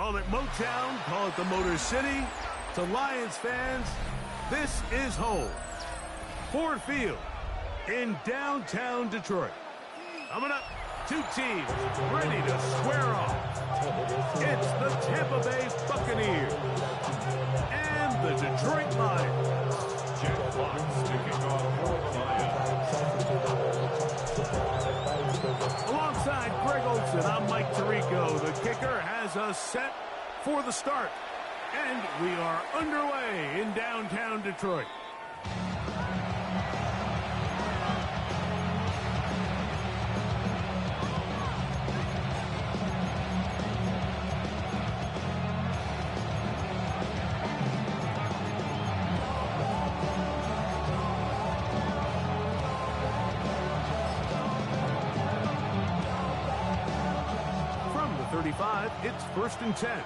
Call it Motown, call it the Motor City. To Lions fans, this is home. Ford Field in downtown Detroit. Coming up, two teams ready to square off. It's the Tampa Bay Buccaneers and the Detroit Lions. Jack Fox to kick off for the Lions. Alongside Greg Olson, I'm Mike Tirico. The kicker has us set for the start. And we are underway in downtown Detroit. From the 35, it's 1st and 10.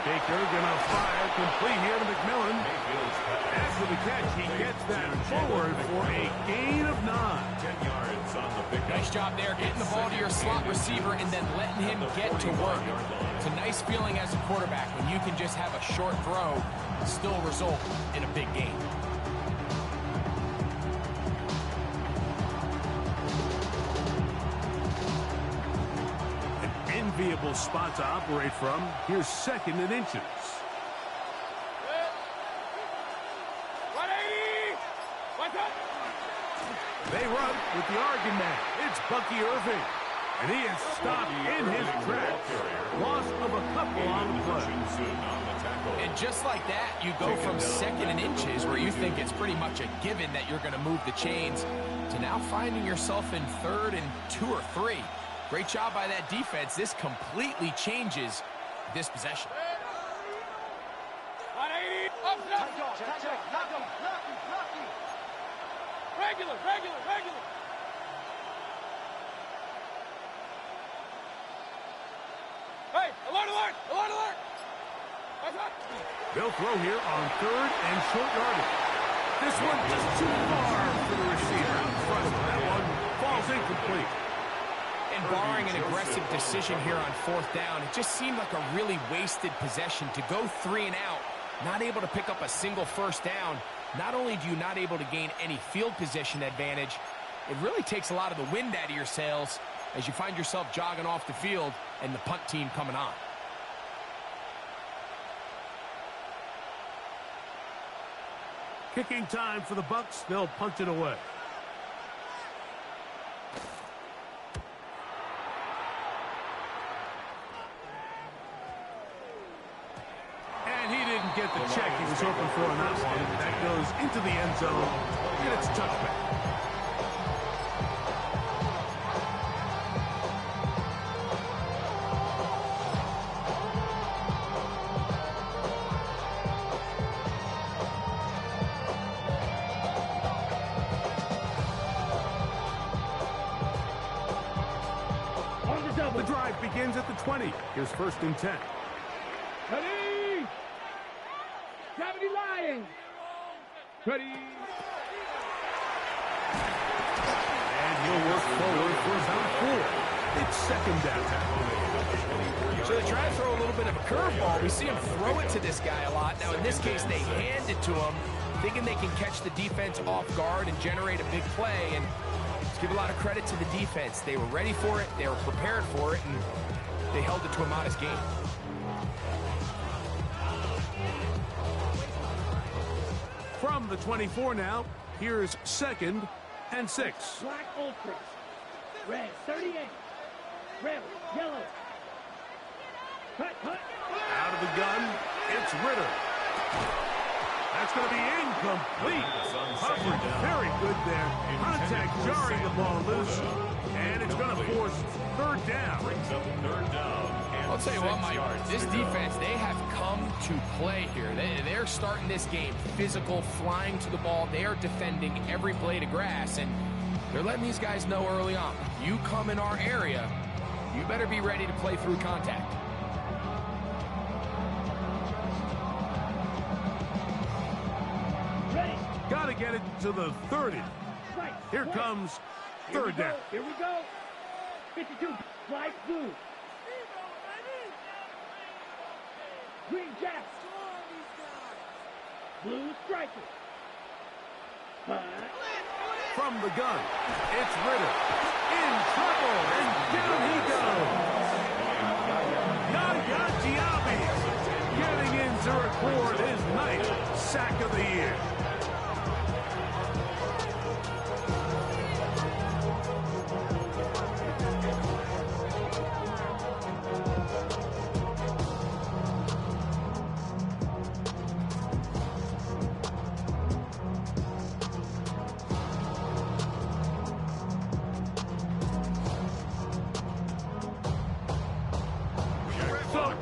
Baker gonna fire complete here to McMillan. After the catch, he gets that forward for a gain of 9. 10 yards on the pick. Nice job there, getting the ball to your slot receiver and then letting him get to work. It's a nice feeling as a quarterback when you can just have a short throw and still result in a big game. Enviable spot to operate from. Here's 2nd and inches. 180! They run with the Oregon man. It's Bucky Irving. And he is stopped in his tracks. Loss of a couple on the play. And just like that, you go from 2nd and inches, where you think it's pretty much a given that you're going to move the chains, to now finding yourself in 3rd and 2 or 3. Great job by that defense. This completely changes this possession. 180! Up, Regular! Hey, alert! They'll throw here on 3rd and short yardage. This one just too far for the receiver out in front of him. That one falls incomplete. And barring an aggressive decision here on 4th down, it just seemed like a really wasted possession to go 3 and out, not able to pick up a single 1st down. Not only do you not able to gain any field position advantage, it really takes a lot of the wind out of your sails as you find yourself jogging off the field and the punt team coming on. Kicking time for the Bucs. They'll punt it away. And he didn't get the check he was hoping for on that one. That goes into the end zone, and it's a touchback. The drive begins at the 20. Here's 1st and 10. Ready! Gravity Lions! Ready! And he'll work forward for about 4. It's 2nd down. So they try to throw a little bit of a curveball. We see him throw it to this guy a lot. Now in this case, they hand it to him, thinking they can catch the defense off guard and generate a big play. And let's give a lot of credit to the defense. They were ready for it, they were prepared for it, and they held it to a modest gain. From the 24 now, here's 2nd and 6. Black Ultras. Red 38. Red, yellow. Cut. Out of the gun, it's Ritter. That's going to be incomplete. Coverage very good there. Contact jarring the ball loose. And it's going to force 3rd down. Brings up 3rd down. I'll tell you what, Mike, this defense, they have come to play here. They're starting this game physical, flying to the ball. They are defending every blade of grass, and they're letting these guys know early on, you come in our area, you better be ready to play through contact. Ready. Got to get it to the 30. Right. Here Right. comes Here we third go. down. Here we go. 52. Flight blue. Green Jacks. Blue strikers. From the gun, it's Ritter. In trouble, and down he goes. Yaya Diaby getting in to record his ninth sack of the year.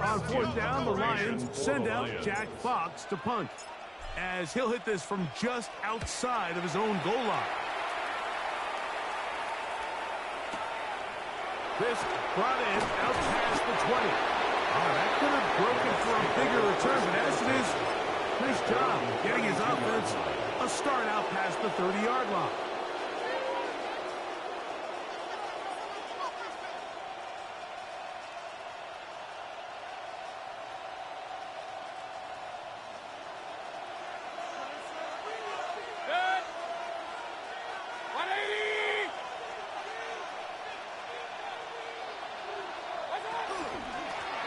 On fourth down, the Lions send out Jack Fox to punt, as he'll hit this from just outside of his own goal line. This brought in out past the 20. Oh, that could have broken for a bigger return, but as it is, nice job getting his offense a start out past the 30-yard line.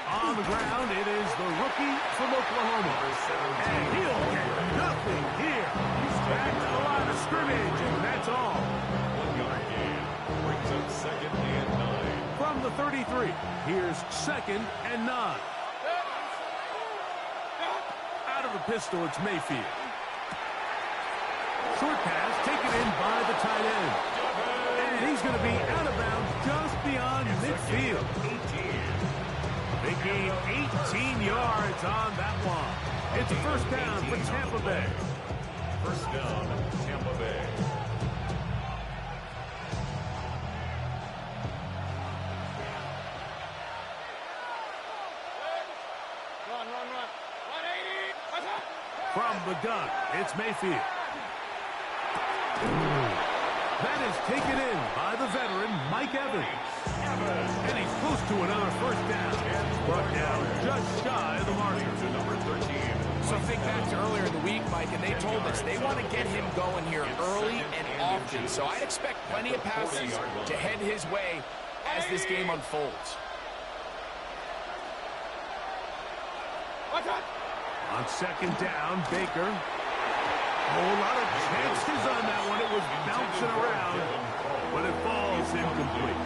On the ground, it is the rookie from Oklahoma. And he'll get nothing here. Back to the line of scrimmage, and that's all. 1-yard gain. Brings up 2nd and 9. From the 33, here's 2nd and 9. Out of the pistol, it's Mayfield. Short pass taken in by the tight end. And he's going to be out of bounds just beyond midfield. They gain 18 yards on that one. It's a first down for Tampa Bay. First down, Tampa Bay. Run. 180. From the gun, it's Mayfield. That is taken in by the veteran, Mike Evans. And he's close to another first down. Brought down just shy of the marker. To number 13. So think back to earlier in the week, Mike, and they told us they want to get him going here early and often. So I'd expect plenty of passes to head his way as this game unfolds. On second down, Baker. A whole lot of chances on that one. It was bouncing around, but it falls incomplete.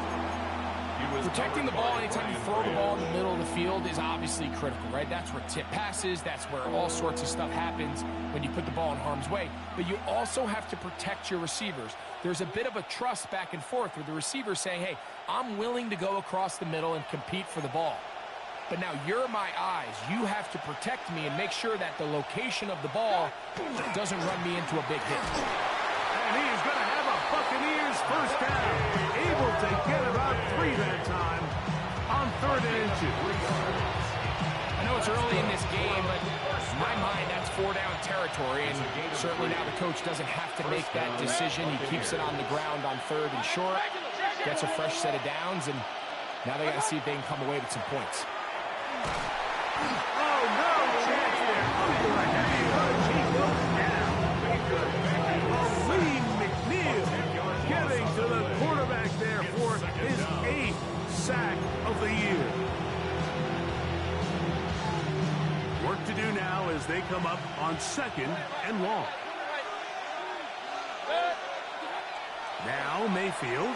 Protecting the ball anytime you throw the ball in the middle of the field is obviously critical, right? That's where tip passes, that's where all sorts of stuff happens when you put the ball in harm's way. But you also have to protect your receivers. There's a bit of a trust back and forth with the receiver saying, hey, I'm willing to go across the middle and compete for the ball. But now you're my eyes. You have to protect me and make sure that the location of the ball doesn't run me into a big hit. And he is going to have a Buccaneers first down. Able to get about 3 that time on 3rd and 2. I know it's early in this game, but in my mind, that's 4-down territory. And certainly now the coach doesn't have to make that decision. He keeps it on the ground on 3rd and short. Gets a fresh set of downs, and now they got to see if they can come away with some points. Oh, no chance there. Under a heavy rush, he goes down. Lee McNeil getting to the quarterback there for his 8th sack of the year. Work to do now as they come up on 2nd and long. Now Mayfield.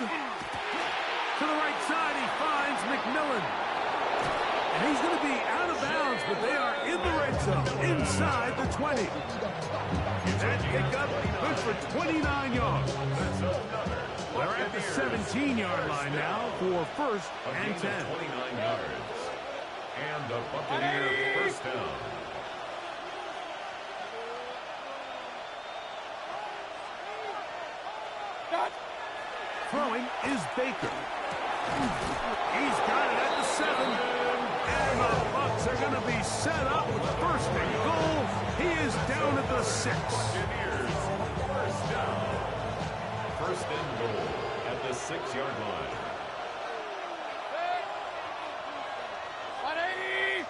To the right side, he finds McMillan. And he's going to be out of bounds, but they are in the red zone, inside the 20. That pickup good for 29 yards. They're at the 17-yard line now for 1st and 10. 29 yards. And the Buccaneer first down. Throwing is Baker. He's got it at the 7. And the Bucs are going to be set up with first and goal. He is down at the 6. Buccaneers, first down. First and goal at the 6-yard line. 180.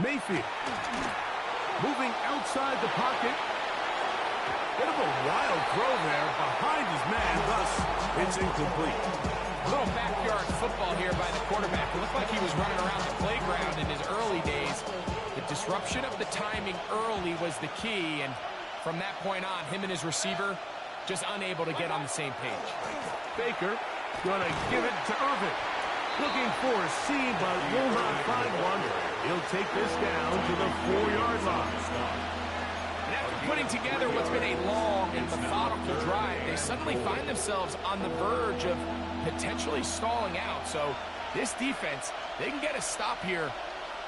Mayfield moving outside the pocket. Bit of a wild throw there behind his man, thus it's incomplete. A little backyard football here by the quarterback. It looked like he was running around the playground in his early days. The disruption of the timing early was the key, and from that point on, him and his receiver just unable to get on the same page. Baker going to give it to Irvin. Looking for a seam, but will not find one. He'll take this down to the 4-yard line. And after putting together what's been a long and methodical drive, they suddenly find themselves on the verge of potentially stalling out. So this defense, they can get a stop here.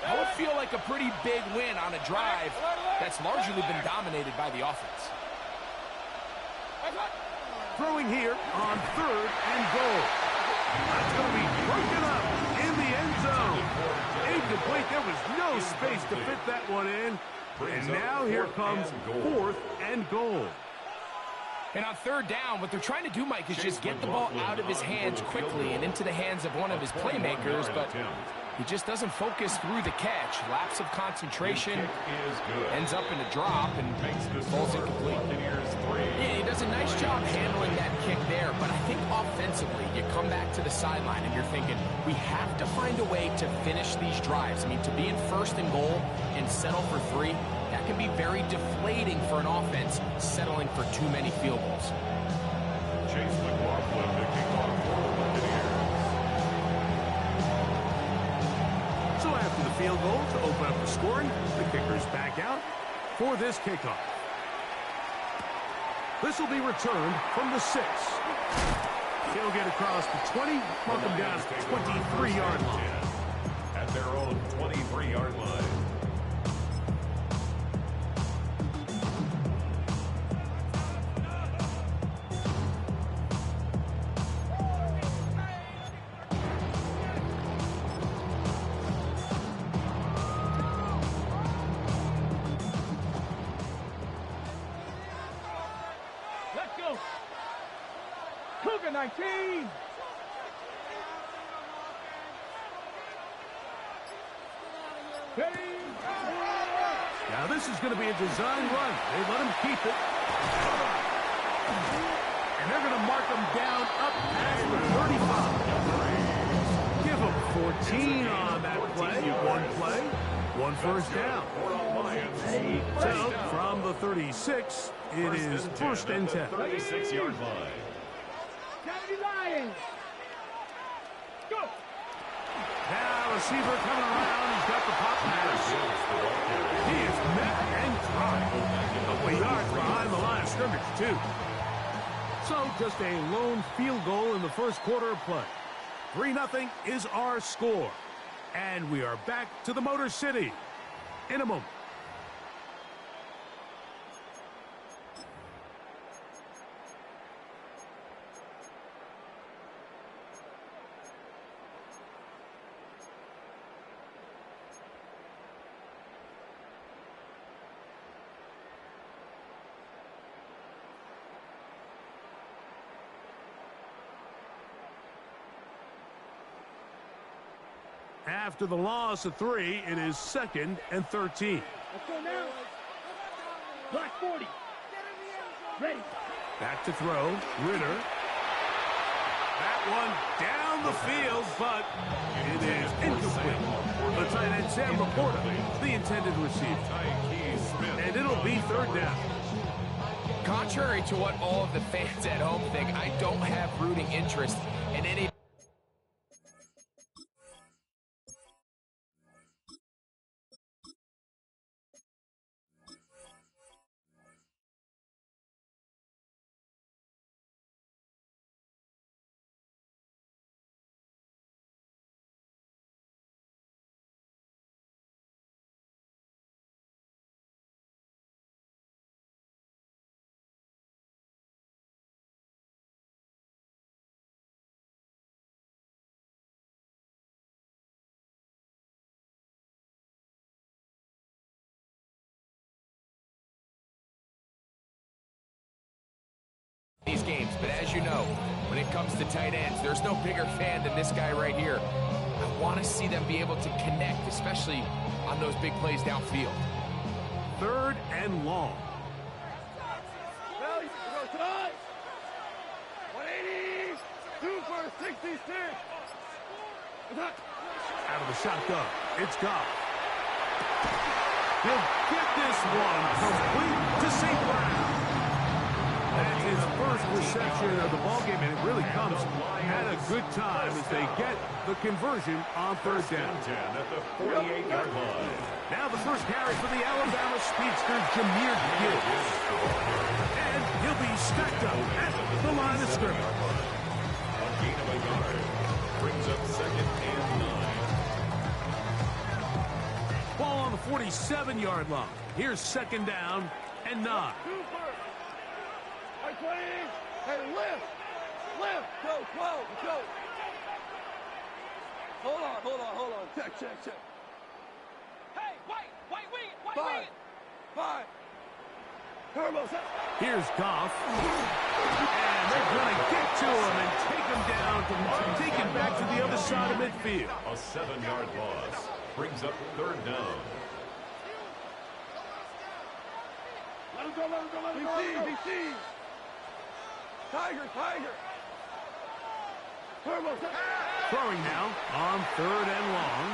That would feel like a pretty big win on a drive that's largely been dominated by the offense. Throwing here on 3rd and goal. That's going to be broken up in the end zone. Incomplete. There was no space to fit that one in. And now here comes 4th and goal. And on 3rd down, what they're trying to do, Mike, is just get the ball out of his hands quickly and into the hands of one of his playmakers, but he just doesn't focus through the catch. Lapse of concentration, ends up in a drop, and falls incomplete. Yeah, he does a nice job handling that kick there, but I think offensively, you come back to the sideline and you're thinking, we have to find a way to finish these drives. I mean, to be in 1st and goal and settle for 3, that can be very deflating for an offense settling for too many field goals. Chase McLaughlin to kick off for the Buccaneers. So after the field goal to open up the scoring, the kicker's back out for this kickoff. This will be returned from the 6. He'll get across the 20, mark him down at the 23-yard line. At their own 23-yard line. Let's go. Cougar 19. Ready? Now this is going to be a design run. They let him keep it. And they're going to mark him down up past the 35. Give him 14 on that play. One play, one first down. So from the 36, it is 1st and 10. 36-yard line. County Lions. Go. Now receiver coming around. He's got the pop pass. He is met and tried. Couple of yards behind the line of scrimmage, too. So just a lone field goal in the first quarter of play. 3-0 is our score. And we are back to the Motor City in a moment. After the loss of 3, it is 2nd and 13. Let's go now. Block 40. Ready. Back to throw. Ritter. That one down the field, but it is incomplete. The tight end, Sam Laporta, the intended receiver. And it'll be 3rd down. Contrary to what all of the fans at home think, I don't have rooting interest in any as you know, when it comes to tight ends, there's no bigger fan than this guy right here. I want to see them be able to connect, especially on those big plays downfield. 3rd and long. 180. 2 for 66. Out of the shotgun, it's Goff. He'll get this one complete to St. Brown. That's his first reception of the ballgame, and it really comes at a good time as they get the conversion on 3rd down. 10 at the 48-yard line. Now the first carry for the Alabama speedster, Jahmyr Gibbs. And he'll be stacked up at the line of scrimmage. A gain of a yard. Brings up 2nd and 9. Ball on the 47-yard line. Here's 2nd down and 9. Hey, lift. Go, go. Hold on. Check. Hey, wait. 5. Turbo set. Here's Goff. And they're going to get to him and take him down, take him back to the other side of midfield. A 7-yard loss. Brings up 3rd down. Let him go. DC. Tiger. Turbo set. Throwing now on 3rd and long.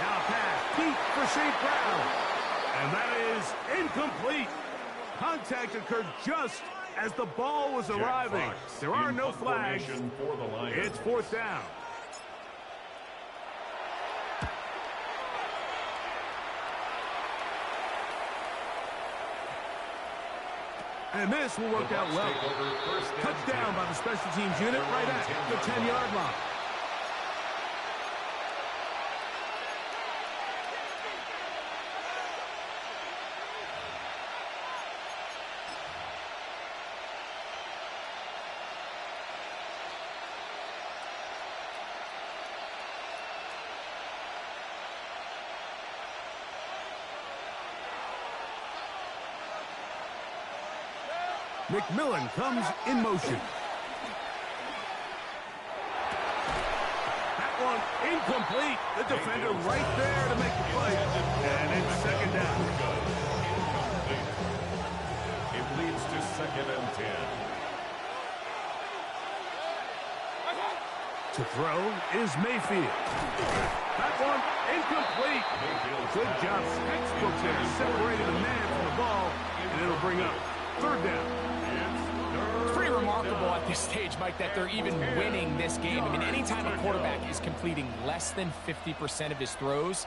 Now pass deep for St. Brown. And that is incomplete. Contact occurred just as the ball was arriving. There are no flags. For the Lions. It's 4th down. And this will work out well. Touchdown by the special teams unit right at the 10-yard line. McMillan comes in motion. That one incomplete. The defender right there to make the play. And it's 2nd down. It leads to 2nd and 10. To throw is Mayfield. That one incomplete. Good job. Textbook there, separating the man from the ball, and it'll bring up 3rd down. It's pretty remarkable at this stage, Mike, that they're even winning this game. I mean, anytime a quarterback is completing less than 50% of his throws,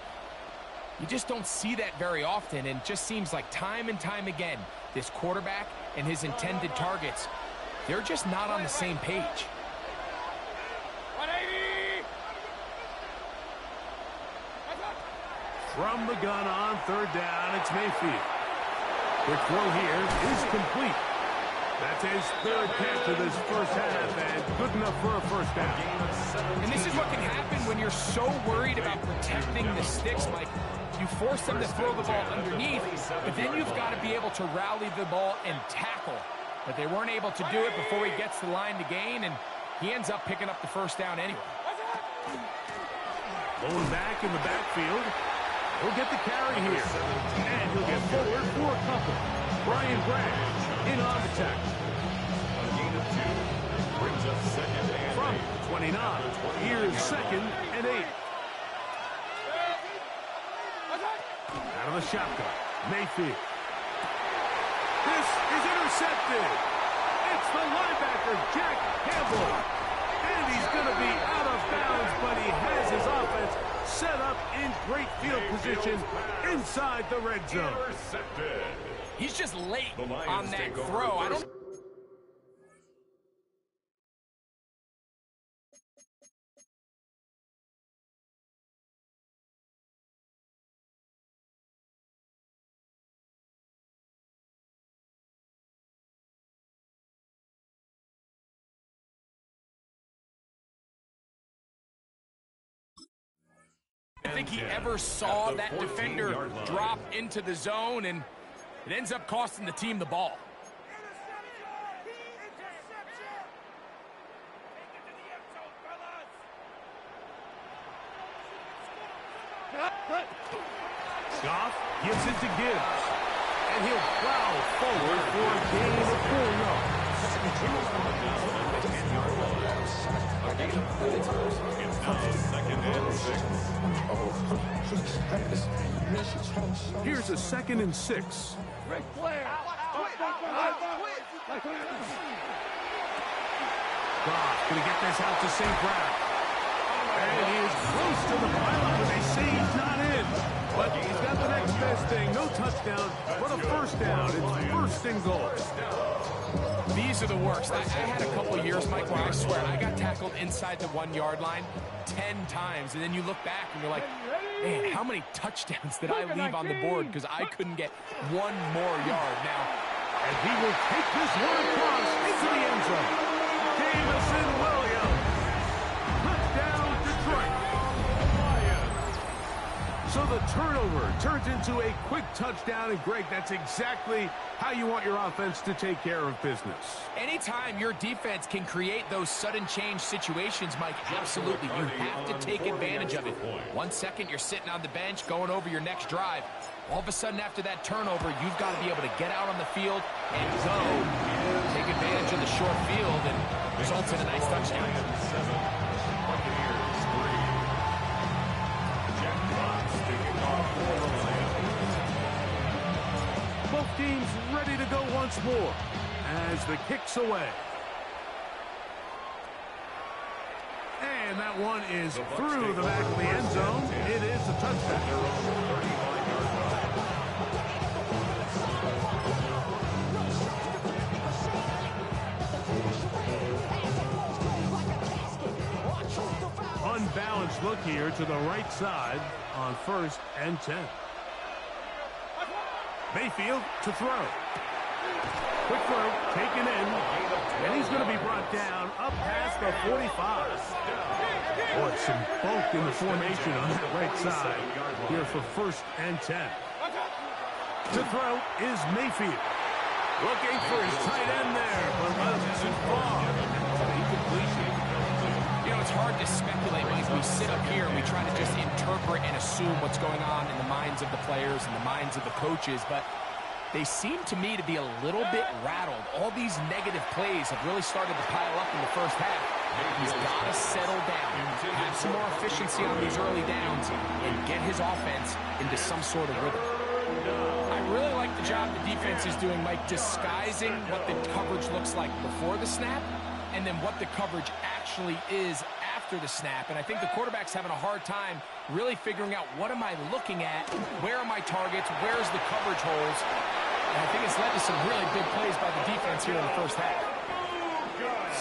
you just don't see that very often, and it just seems like time and time again, this quarterback and his intended targets, they're just not on the same page. 180. From the gun on 3rd down, it's Mayfield. Quick throw here is complete. That's his 3rd catch of this first half, and good enough for a 1st down. And this is what can happen when you're so worried about protecting the sticks, Mike. You force them to throw the ball underneath, but then you've got to be able to rally the ball and tackle. But they weren't able to do it before he gets the line to gain, and he ends up picking up the 1st down anyway. Going back in the backfield. He'll get the carry here. And he'll get forward for a couple. Brian Branch in on the tackle. A gain of 2. Brings up 2nd and 8. From 29. Here's 2nd and 8. Out of the shotgun. Mayfield. This is intercepted. It's the linebacker, Jack Campbell. And he's going to be out of bounds, but he has his offense set up in great field position inside the red zone. Intercepted. He's just late on that throw. I don't. I think he ever saw that defender drop into the zone, and it ends up costing the team the ball. Goff gives it to Gibbs. And he'll plow forward for a gain of 4 yards. It's now 2nd and 6. Here's a 2nd and 6. Ric Flair. Goff going to get this out to St. Brown. And he is close to the pylon, but they say he's not in. But he's got the next best thing. No touchdown, but a first down. It's 1st and goal. These are the worst. I had a couple of years, Mike, where I swear I got tackled inside the 1-yard line 10 times. And then you look back and you're like, man, how many touchdowns did I leave on the board because I couldn't get one more yard? Now, And he will take this one across into the end zone. Jamison Williams. Touchdown, Detroit. So the turnover turns into a quick touchdown. And, Greg, that's exactly how you want your offense to take care of business. anytime your defense can create those sudden change situations, Mike, absolutely, you have to take advantage of it. 1 second, you're sitting on the bench, going over your next drive. All of a sudden, after that turnover, you've got to be able to get out on the field and go. Take advantage of the short field and results in a nice touchdown. Both teams ready to go once more as the kick's away. And that one is through the back of the end zone. It is a touchdown. Unbalanced look here to the right side on 1st and 10. Mayfield to throw. Quick throw, taken in, and he's going to be brought down up past the 45. Boy, some bulk in the formation on that right side here for 1st and 10. To throw is Mayfield. Looking for his tight end there, but that's too far. Incompletion. You know, it's hard to speculate, Mike. We sit up here and we try to just interpret and assume what's going on in the minds of the players and the minds of the coaches, but they seem to me to be a little bit rattled. All these negative plays have really started to pile up in the first half. He's got to settle down, have some more efficiency on these early downs, and get his offense into some sort of rhythm. I really like the job the defense is doing, Mike, disguising what the coverage looks like before the snap and then what the coverage actually is after the snap. And I think the quarterback's having a hard time really figuring out what am I looking at, where are my targets, where's the coverage holes. And I think it's led to some really big plays by the defense here in the first half.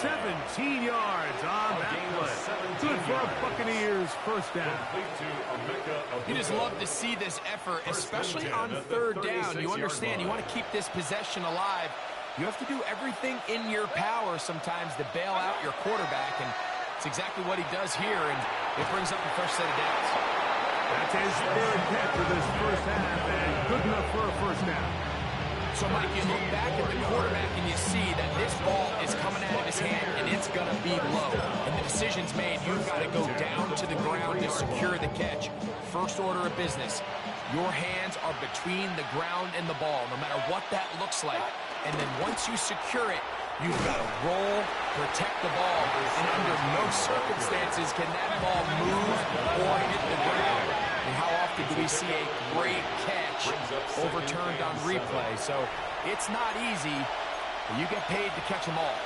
17 yards on that play. Good for a Buccaneers first down. You just love to see this effort, especially on 3rd down. You understand, you want to keep this possession alive. You have to do everything in your power sometimes to bail out your quarterback, and it's exactly what he does here, and it brings up the first set of downs. That's his 3rd catch of this first half, and good enough for a first down. So, Mike, you look back at the quarterback and you see that this ball is coming out of his hand and it's going to be low. And the decision's made. You've got to go down to the ground to secure the catch. First order of business. Your hands are between the ground and the ball, no matter what that looks like. And then once you secure it, you've got to roll, protect the ball. And under no circumstances can that ball move or hit the ground. And how often do we see a great catch overturned on replay? So it's not easy, but you get paid to catch them all.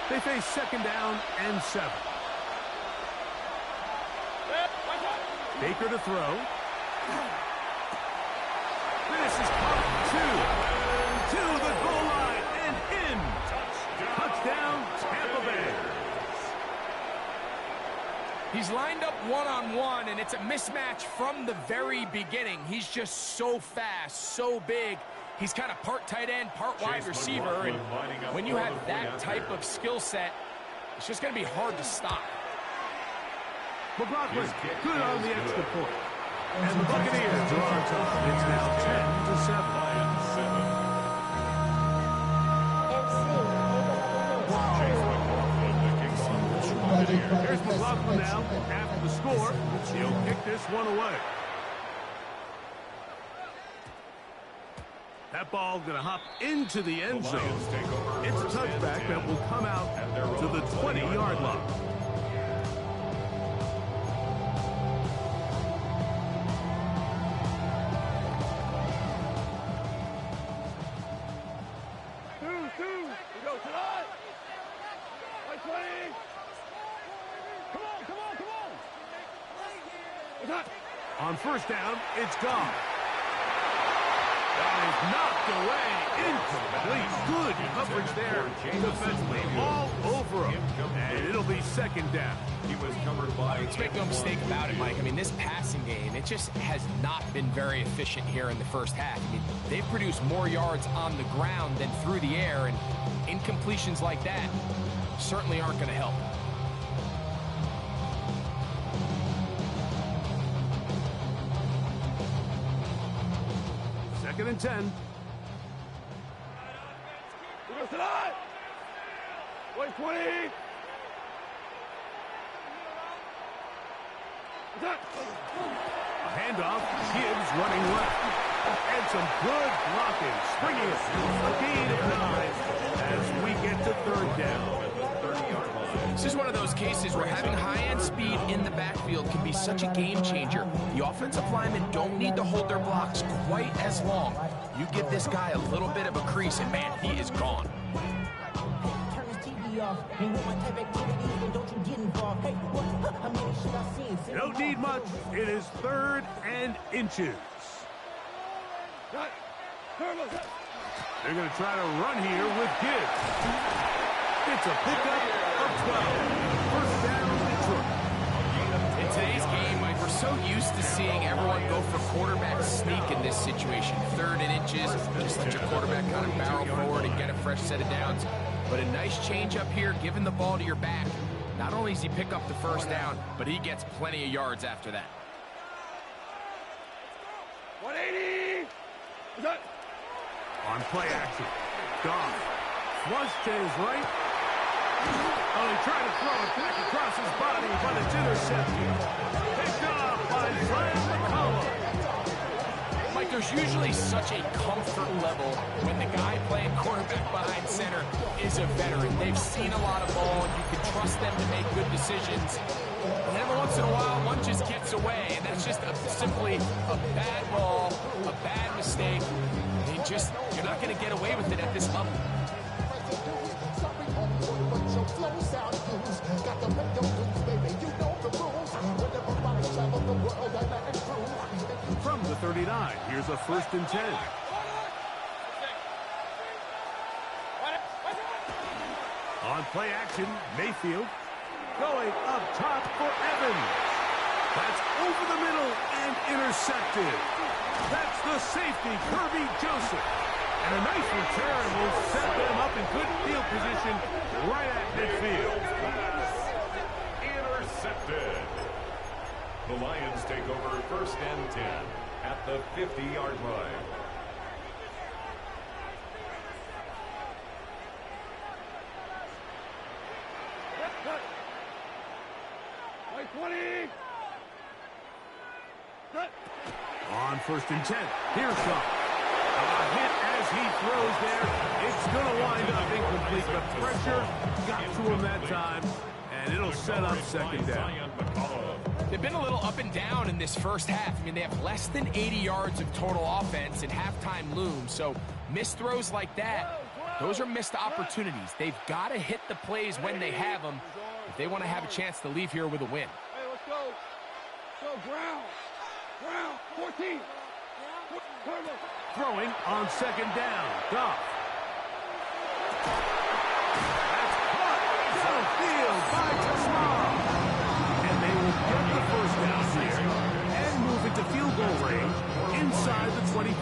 They face 2nd down and 7. Baker to throw. This is caught 2 to the goal line and in. Touchdown, Tampa Bay. He's lined up one-on-one, and it's a mismatch from the very beginning. He's just so fast, so big. He's kind of part tight end, part wide receiver, and when you have that type of skill set, it's just going to be hard to stop. McLaughlin, good on the extra point. And the Buccaneers are on top. It's now 10-7. Here's McLaughlin now after the score. He'll kick this one away. That ball going to hop into the end zone. It's a touchback that will come out to the 20-yard line. Two. We go tonight. Like 20. Come on. On first down, it's gone. That is knocked away. Incomplete. Good coverage there. Defensively all over him. And it'll be second down. He was covered by... Let's make no mistake about it, Mike. I mean, this passing game, it just has not been very efficient here in the first half. I mean, they've produced more yards on the ground than through the air, and incompletions like that certainly aren't going to help. Second and 10. We go tonight. Like 20. A handoff. Gibbs running left. And some good blocking. Springing it. A gain of 9 as we get to third down. This is one of those cases where having high-end speed in the backfield can be such a game changer. The offensive linemen don't need to hold their blocks quite as long. You give this guy a little bit of a crease, and man, he is gone. Don't need much. It is third and inches. They're going to try to run here with Gibbs. It's a pickup of 12. First down, Detroit. In today's game, Mike, we're so used to seeing everyone go for quarterback sneak in this situation. Third and inches, just let your quarterback kind of barrel forward and get a fresh set of downs. But a nice change up here, giving the ball to your back. Not only does he pick up the first down, but he gets plenty of yards after that. 180. On play action. Gone. Flush to his right. Oh, he tried to throw it back across his body, but it's intercepted. Picked off by Brian McCullough. Mike, there's usually such a comfort level when the guy playing quarterback behind center is a veteran. They've seen a lot of ball, and you can trust them to make good decisions. And every once in a while, one just gets away, and that's just simply a bad ball, a bad mistake. You're not going to get away with it at this level. From the 39, here's a first and 10. On play action, Mayfield going up top for Evans. That's over the middle and intercepted. That's the safety, Kirby Joseph. And a nice return will set them up in good field position right at midfield. Intercepted. The Lions take over first and 10 at the 50-yard line. Like 20. On first and 10, here's Shaw. A hit as he throws there. It's going to wind up incomplete, but pressure got to him that time, and it'll set up second down. They've been a little up and down in this first half. I mean, they have less than 80 yards of total offense and halftime looms, so missed throws like that, those are missed opportunities. They've got to hit the plays when they have them if they want to have a chance to leave here with a win. Hey, let's go. Go, Brown. 14. Throwing on second down. Goff. That's caught downfield by Tasman. And they will get the first down here and move into field goal range inside the 25.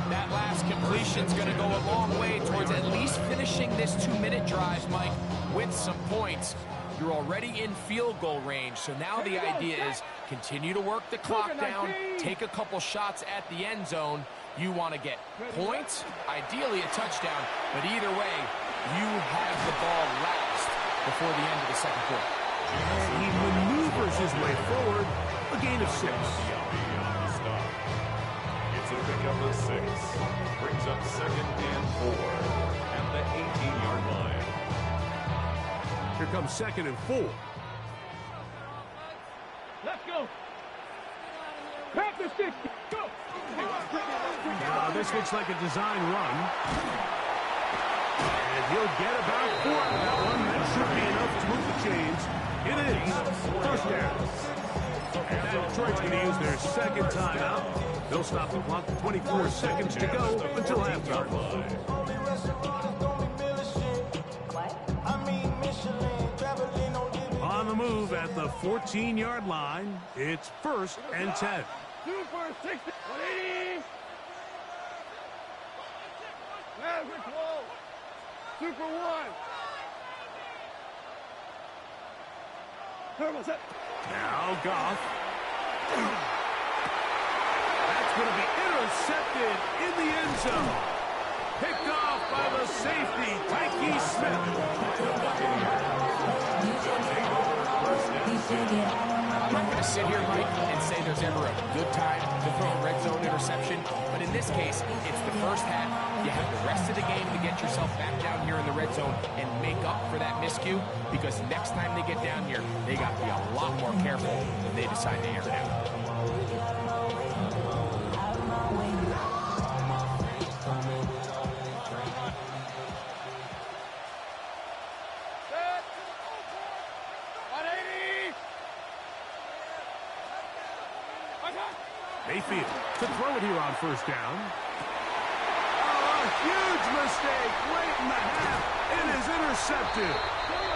That last completion's going to go a long way towards at least finishing this 2-minute drive, Mike, with some points. You're already in field goal range, so now the idea is continue to work the clock down, take a couple shots at the end zone. You want to get points, ideally a touchdown, but either way, you have the ball last before the end of the second quarter. And he maneuvers powers his way forward. A gain of 6. It's a pickup of 6. Brings up 2nd and 4 at the 18-yard line. Here comes 2nd and 4. Let's go. Pack the 60. Go. This looks like a design run. And he'll get about 4 out of that one. That should be enough to move the chains. It is first down. And now Detroit's going to use their 2nd timeout. They'll stop the clock with 24 seconds to go until halftime. On the move at the 14-yard line, it's 1st and 10. Super 60. 180. Average low. Super 1. Turbo set. Now Goff. That's going to be intercepted in the end zone. Picked off by the safety, Tyke Smith. I'm not going to sit here, Mike, and say there's ever a good time to throw a red zone interception, but in this case, it's the first half. You have the rest of the game to get yourself back down here in the red zone and make up for that miscue, because next time they get down here, they got to be a lot more careful when they decide to air it out. Mayfield to throw it here on 1st down. Oh, a huge mistake late in the half. It is intercepted.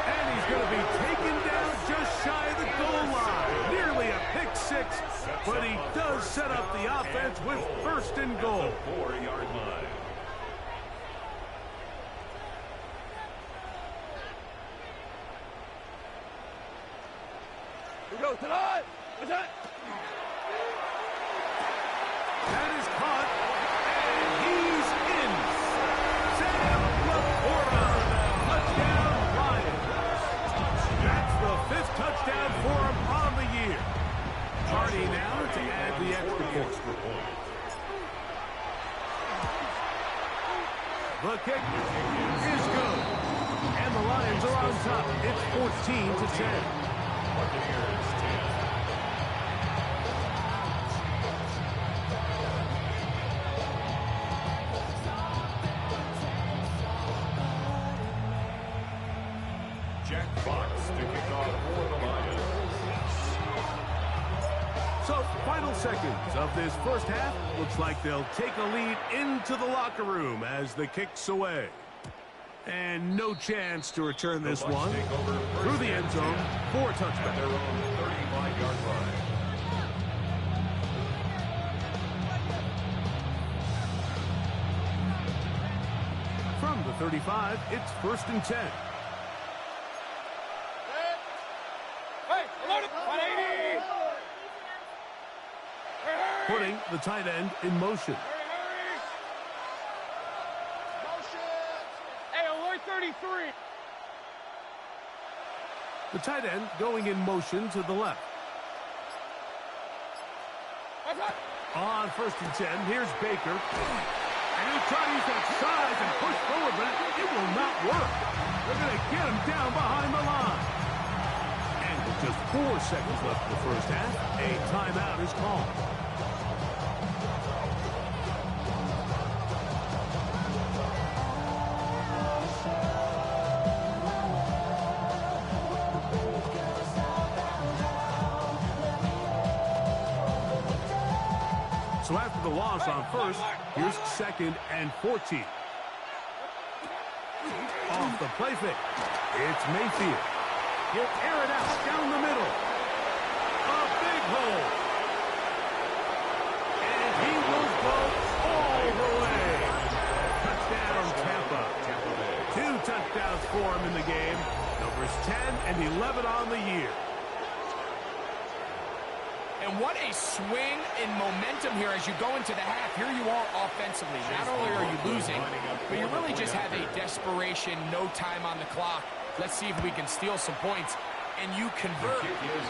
And he's going to be taken down just shy of the goal line. Nearly a pick 6, but he does set up the offense with 1st and goal. 4-yard line. Here goes tonight. What's that? That is caught, and he's in. Sam Laporta, touchdown Lions. That's the 5th touchdown for him on the year. Hardy now to add the extra point. The kick is good, and the Lions are on top. It's 14-10. Buccaneers 10. Jack Fox to kick off for the Lions. So, final seconds of this first half. Looks like they'll take a lead into the locker room as the kick's away. And no chance to return this one through the end zone for a touchback. At their own 35-yard line. From the 35, it's 1st and 10. Hey, loaded. 180. Putting the tight end in motion. Hey, alert 33. The tight end going in motion to the left. On 1st and 10, here's Baker. And he'll try to use that size and push forward, but it will not work. They're going to get him down behind the line. And with just 4 seconds left in the first half, a timeout is called. So after the loss on 1st, here's 2nd and 14. Off the play fake. It's Mayfield. He'll air it out down the middle. A big hole. And he will go all the way. Touchdown, Tampa. 2 touchdowns for him in the game. Numbers 10 and 11 on the year. And what a swing in momentum here as you go into the half. Here you are offensively. Not only are you losing, but you really just have a desperation, no time on the clock. Let's see if we can steal some points. and you convert.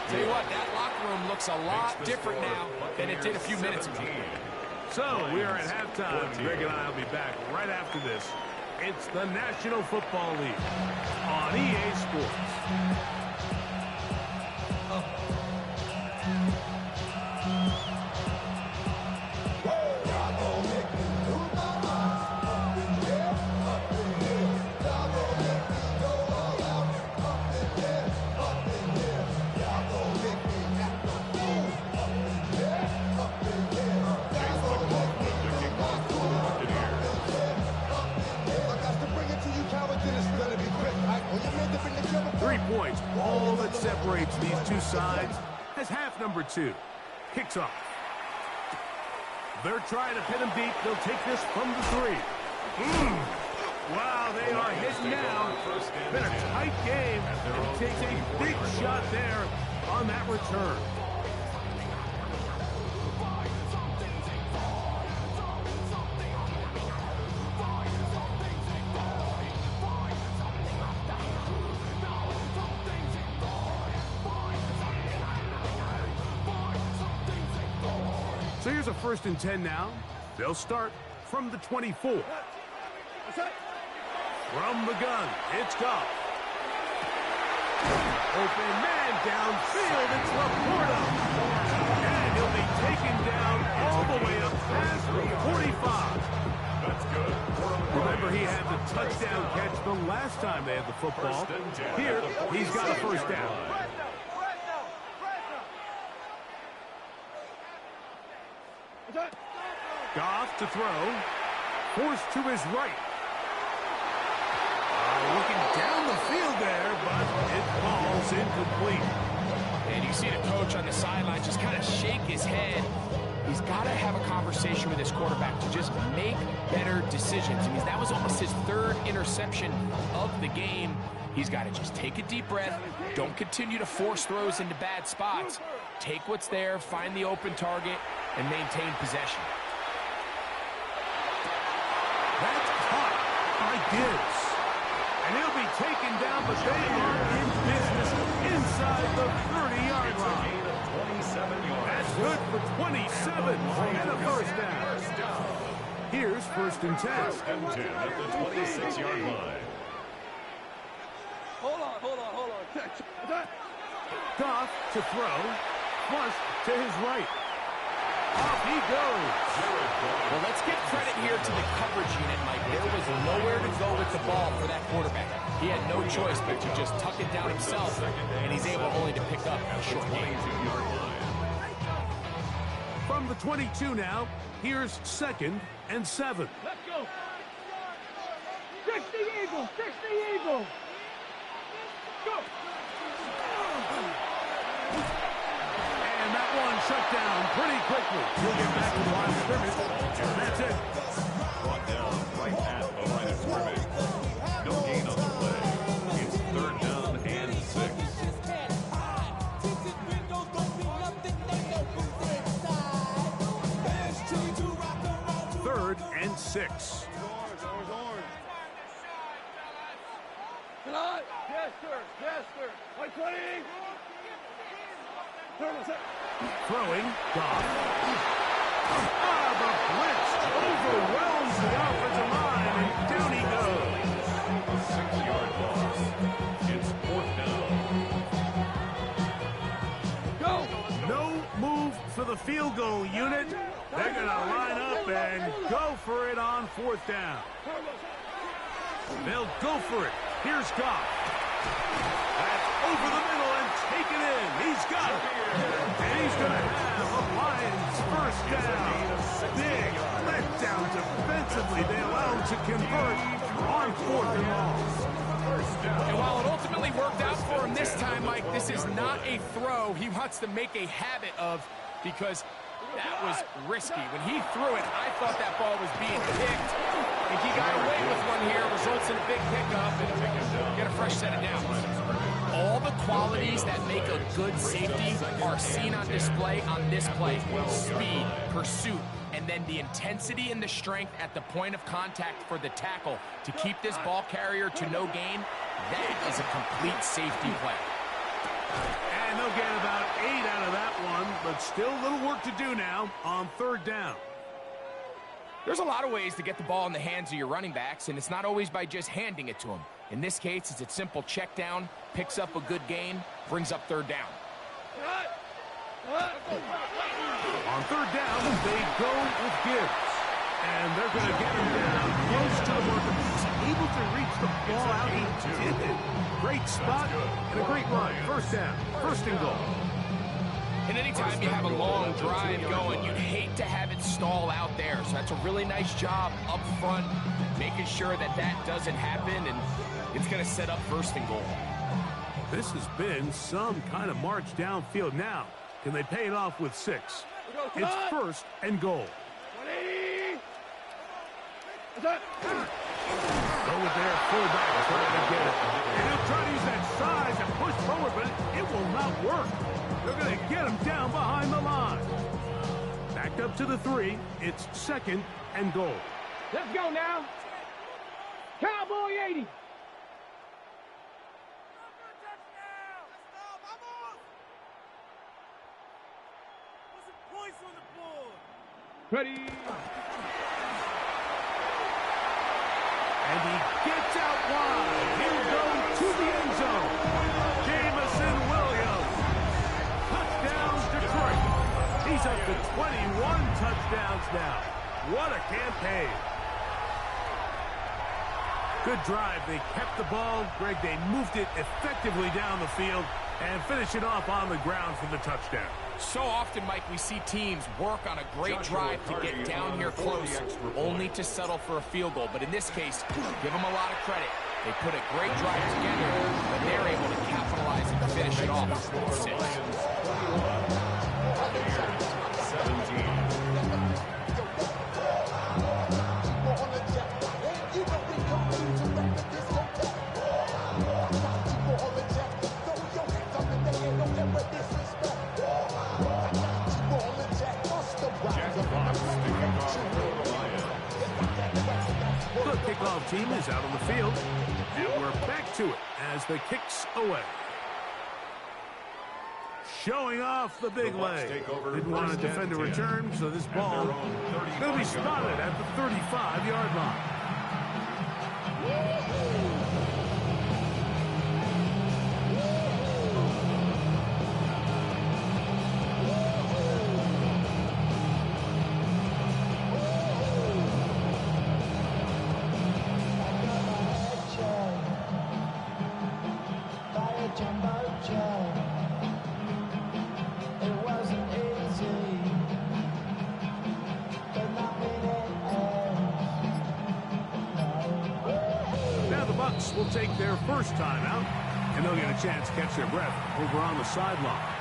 Tell you what, that locker room looks a lot different now than it did a few minutes ago. So we are at halftime. Greg and I will be back right after this. It's the National Football League on EA Sports. 3 points, all that separates these two sides as half number 2 kicks off. They're trying to pin him deep. They'll take this from the 3. Wow, they are hitting now. Been a tight game. He takes a big shot there on that return. So here's a 1st and 10 now. They'll start from the 24. From the gun, it's Goff. Open man downfield, it's Laporta. And he'll be taken down all the way up past the 45. That's good. Remember, he had the touchdown catch the last time they had the football. Here, he's got a 1st down. Goff to throw. Forced to his right. Looking down the field there, but it falls incomplete. And you see the coach on the sideline just kind of shake his head. He's got to have a conversation with his quarterback to just make better decisions. I mean, that was almost his 3rd interception of the game. He's got to just take a deep breath. Don't continue to force throws into bad spots. Take what's there, find the open target, and maintain possession. That's caught by Gibbs. And he'll be taken down, but they are in business inside the 30-yard line. That's good for 27 and a 1st down. Here's 1st and 10. 1st and 10 at the 26-yard line. Hold on. Goff to throw. Flush to his right. Off he goes. Well, let's give credit here to the coverage unit, Mike. There was nowhere to go with the ball for that quarterback. He had no choice but to just tuck it down himself, and he's able only to pick up a short gain. From the 22 now, here's 2nd and 7. Let's go. 60 Eagles. Go. And that one shut down pretty quickly. He'll get back to the line of scrimmage. And that's it. Brought down right at the line of scrimmage. No gain on the play. It's 3rd down and 6. 3rd and 6. Tonight. Yes, sir. White 20. Throwing. Goff. The blitz overwhelms the offensive line, and down he goes. 6-yard loss. It's 4th down. Go. No move for the field goal unit. They're going to line up and go for it on 4th down. They'll go for it. Here's Goff. That's over the middle and taken in. He's got it. And he's going to have a Lions 1st down. Big letdown defensively. They allow him to convert on 4th and long. And while it ultimately worked out for him this time, Mike, this is not a throw he wants to make a habit of, because that was risky. When he threw it, I thought that ball was being picked. If he got away with one here, results in a big pickup and get a fresh set of downs. All the qualities that make a good safety are seen on display on this play. Speed, pursuit, and then the intensity and the strength at the point of contact for the tackle to keep this ball carrier to no gain. That is a complete safety play. And they'll get about 8 out of that one, but still a little work to do now on third down. There's a lot of ways to get the ball in the hands of your running backs, and it's not always by just handing it to them. In this case, it's a simple check down, picks up a good gain, brings up third down. On third down, they go with Gibbs. And they're going to get him down close to the marker. He's able to reach the ball out. He did it. Great spot and a great run. First down, first and goal. And anytime you have a long drive going, you'd hate to have it stall out there. So that's a really nice job up front, making sure that that doesn't happen, and it's going to set up first and goal. This has been some kind of march downfield. Now, can they pay it off with 6? It's first and goal. What's up? Go with their fullback trying to get it. And they'll try to use that size and push forward, but it will not work. They're going to get him down behind the line. Backed up to the 3. It's second and goal. Let's go now. Cowboy 80. Ready. And he gets out wide. He'll go to the end zone. Jamison Williams. Touchdown, Detroit. He's up to 21 touchdowns now. What a campaign. Good drive. They kept the ball. Greg, they moved it effectively down the field and finish it off on the ground for the touchdown. So often, Mike, we see teams work on a great drive to get down here close, only to settle for a field goal. But in this case, give them a lot of credit. They put a great drive together, but they're able to capitalize and finish it off with 6. 17. The kickoff team is out on the field, and we're back to it as the kick's away. Showing off the big leg. Didn't want to defend a return, so this ball will be spotted at the 35-yard line. Bucs will take their first time out, and they'll get a chance to catch their breath over on the sideline.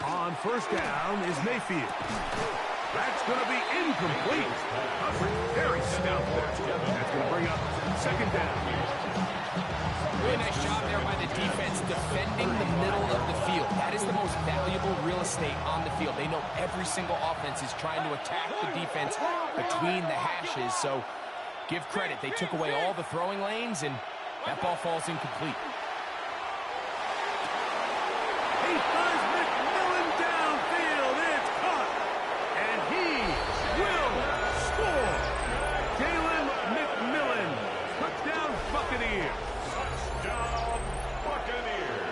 On first down is Mayfield. That's going to be incomplete. Very stout there. That's going to bring up second down. Really nice job there by the defense defending the middle of the field. That is the most valuable real estate on the field. They know every single offense is trying to attack the defense between the hashes. So give credit. They took away all the throwing lanes, and that ball falls incomplete. He finds McMillan downfield. It's caught. And he will score. Jalen McMillan. Touchdown Buccaneers. Touchdown Buccaneers.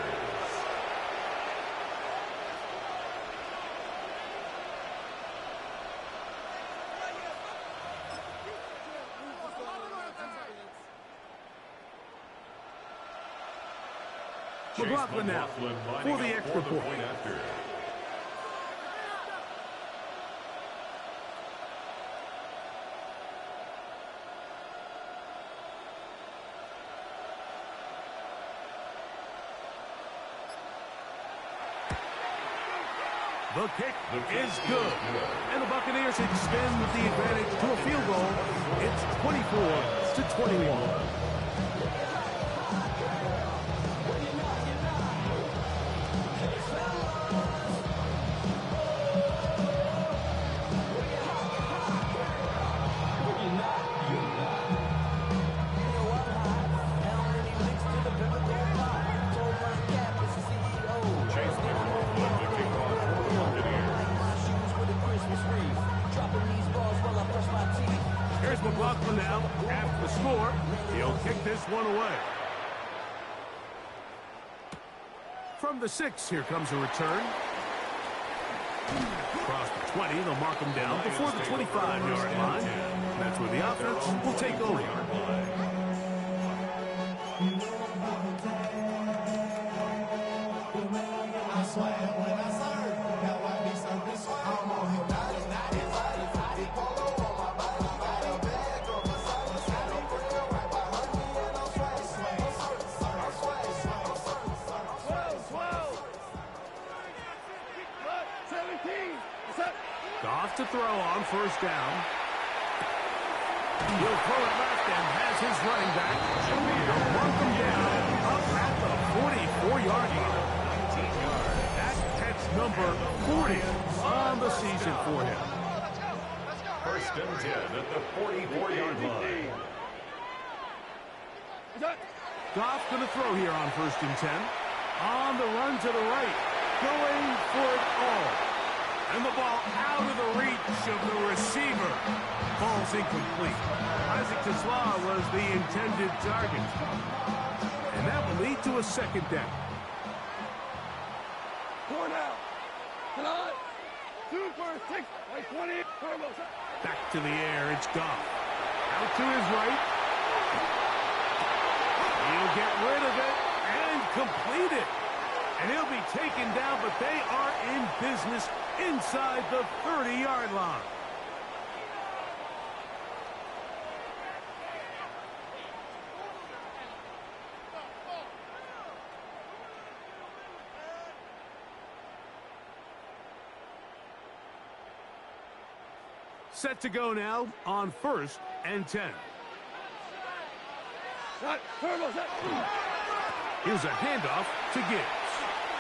McLaughlin now for the extra point. After. The kick is good. And the Buccaneers extend the advantage to a field goal. It's 24-21. Here's McLaughlin now. After the score, he'll kick this one away. From the 6, here comes a return. Across the 20, they'll mark him down before the 25-yard line. That's where the offense will take over. Goff to throw on first down. He'll throw it left and has his running back. They'll mark him down up at the 44-yard line. That's number 40 on the season for him. First and 10 at the 44-yard line. Goff going to throw here on first and 10. On the run to the right. Going for it all. And the ball out of the reach of the receiver. Ball's incomplete. Isaac Tesla was the intended target. And that will lead to a second down. 4 now. Tonight. 2 first. 6. Like 20. Back to the air. It's Goff. Out to his right. He'll get rid of it and complete it. And he'll be taken down, but they are in business inside the 30-yard line. Set to go now on first and 10. Here's a handoff to Gibbs.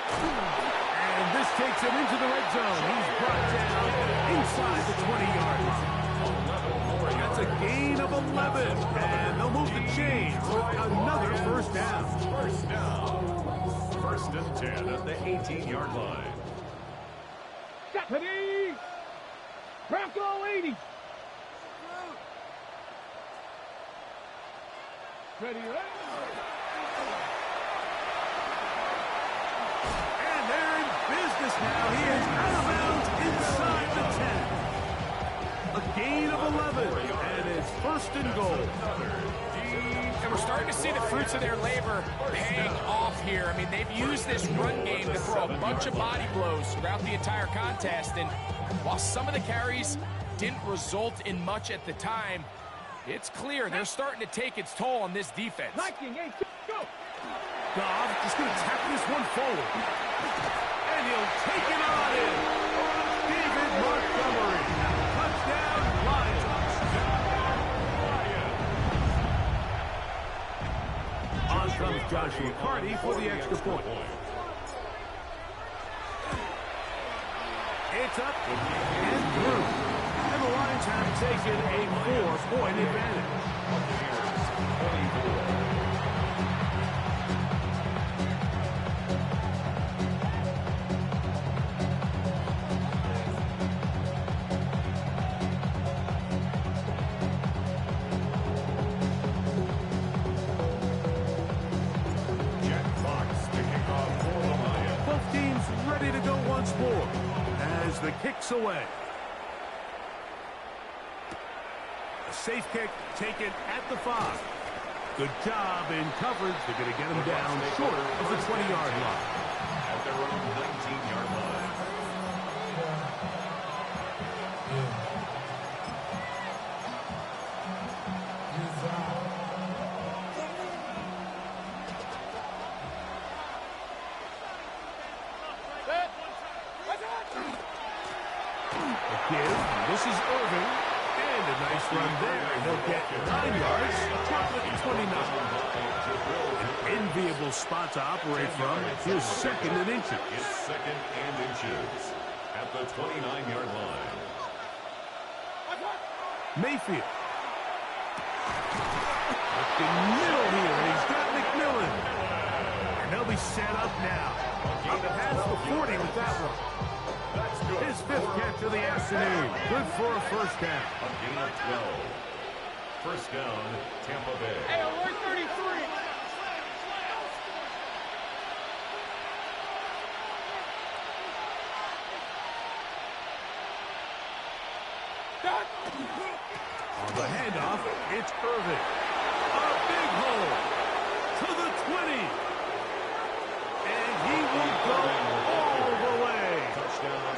And this takes him into the red zone. He's brought down inside the 20-yard line. That's a gain of 11. And they'll move the chains with another first down. First down. First and 10 at the 18-yard line. Ready. Bronco 80. Ready, right? And they're in business now. He is out of bounds inside the 10. A gain of 11. And it's first and goal. And we're starting to see the fruits of their labor paying off here. I mean, they've used this run game to throw a bunch of body blows throughout the entire contest. And while some of the carries didn't result in much at the time, it's clear they're starting to take its toll on this defense. Go. Goff just going to tap this one forward. And he'll take it on in. David Montgomery. Touchdown, Lions. On comes Joshua Carty for the extra point. It's up and through. And the Lions have taken a 4-point advantage. Both teams ready to go once more as the kick's away. A safe kick taken at the 5. Good job in coverage. They're going to get him down short of the 20-yard line. At their own 19-yard line. run there. He'll get 9 yards. Top of the 29. An enviable spot to operate from. Here's second and inches. It's second and inches at the 29-yard line. Mayfield. Looking middle here. He's got McMillan. And they'll be set up now. Up past the 40 with that one. His 5th catch of the afternoon. Good for a first down. A gain of 12. First down, Tampa Bay. Hey, alert 33. On the handoff, it's Irving. A big hole to the 20. And he will go all the way.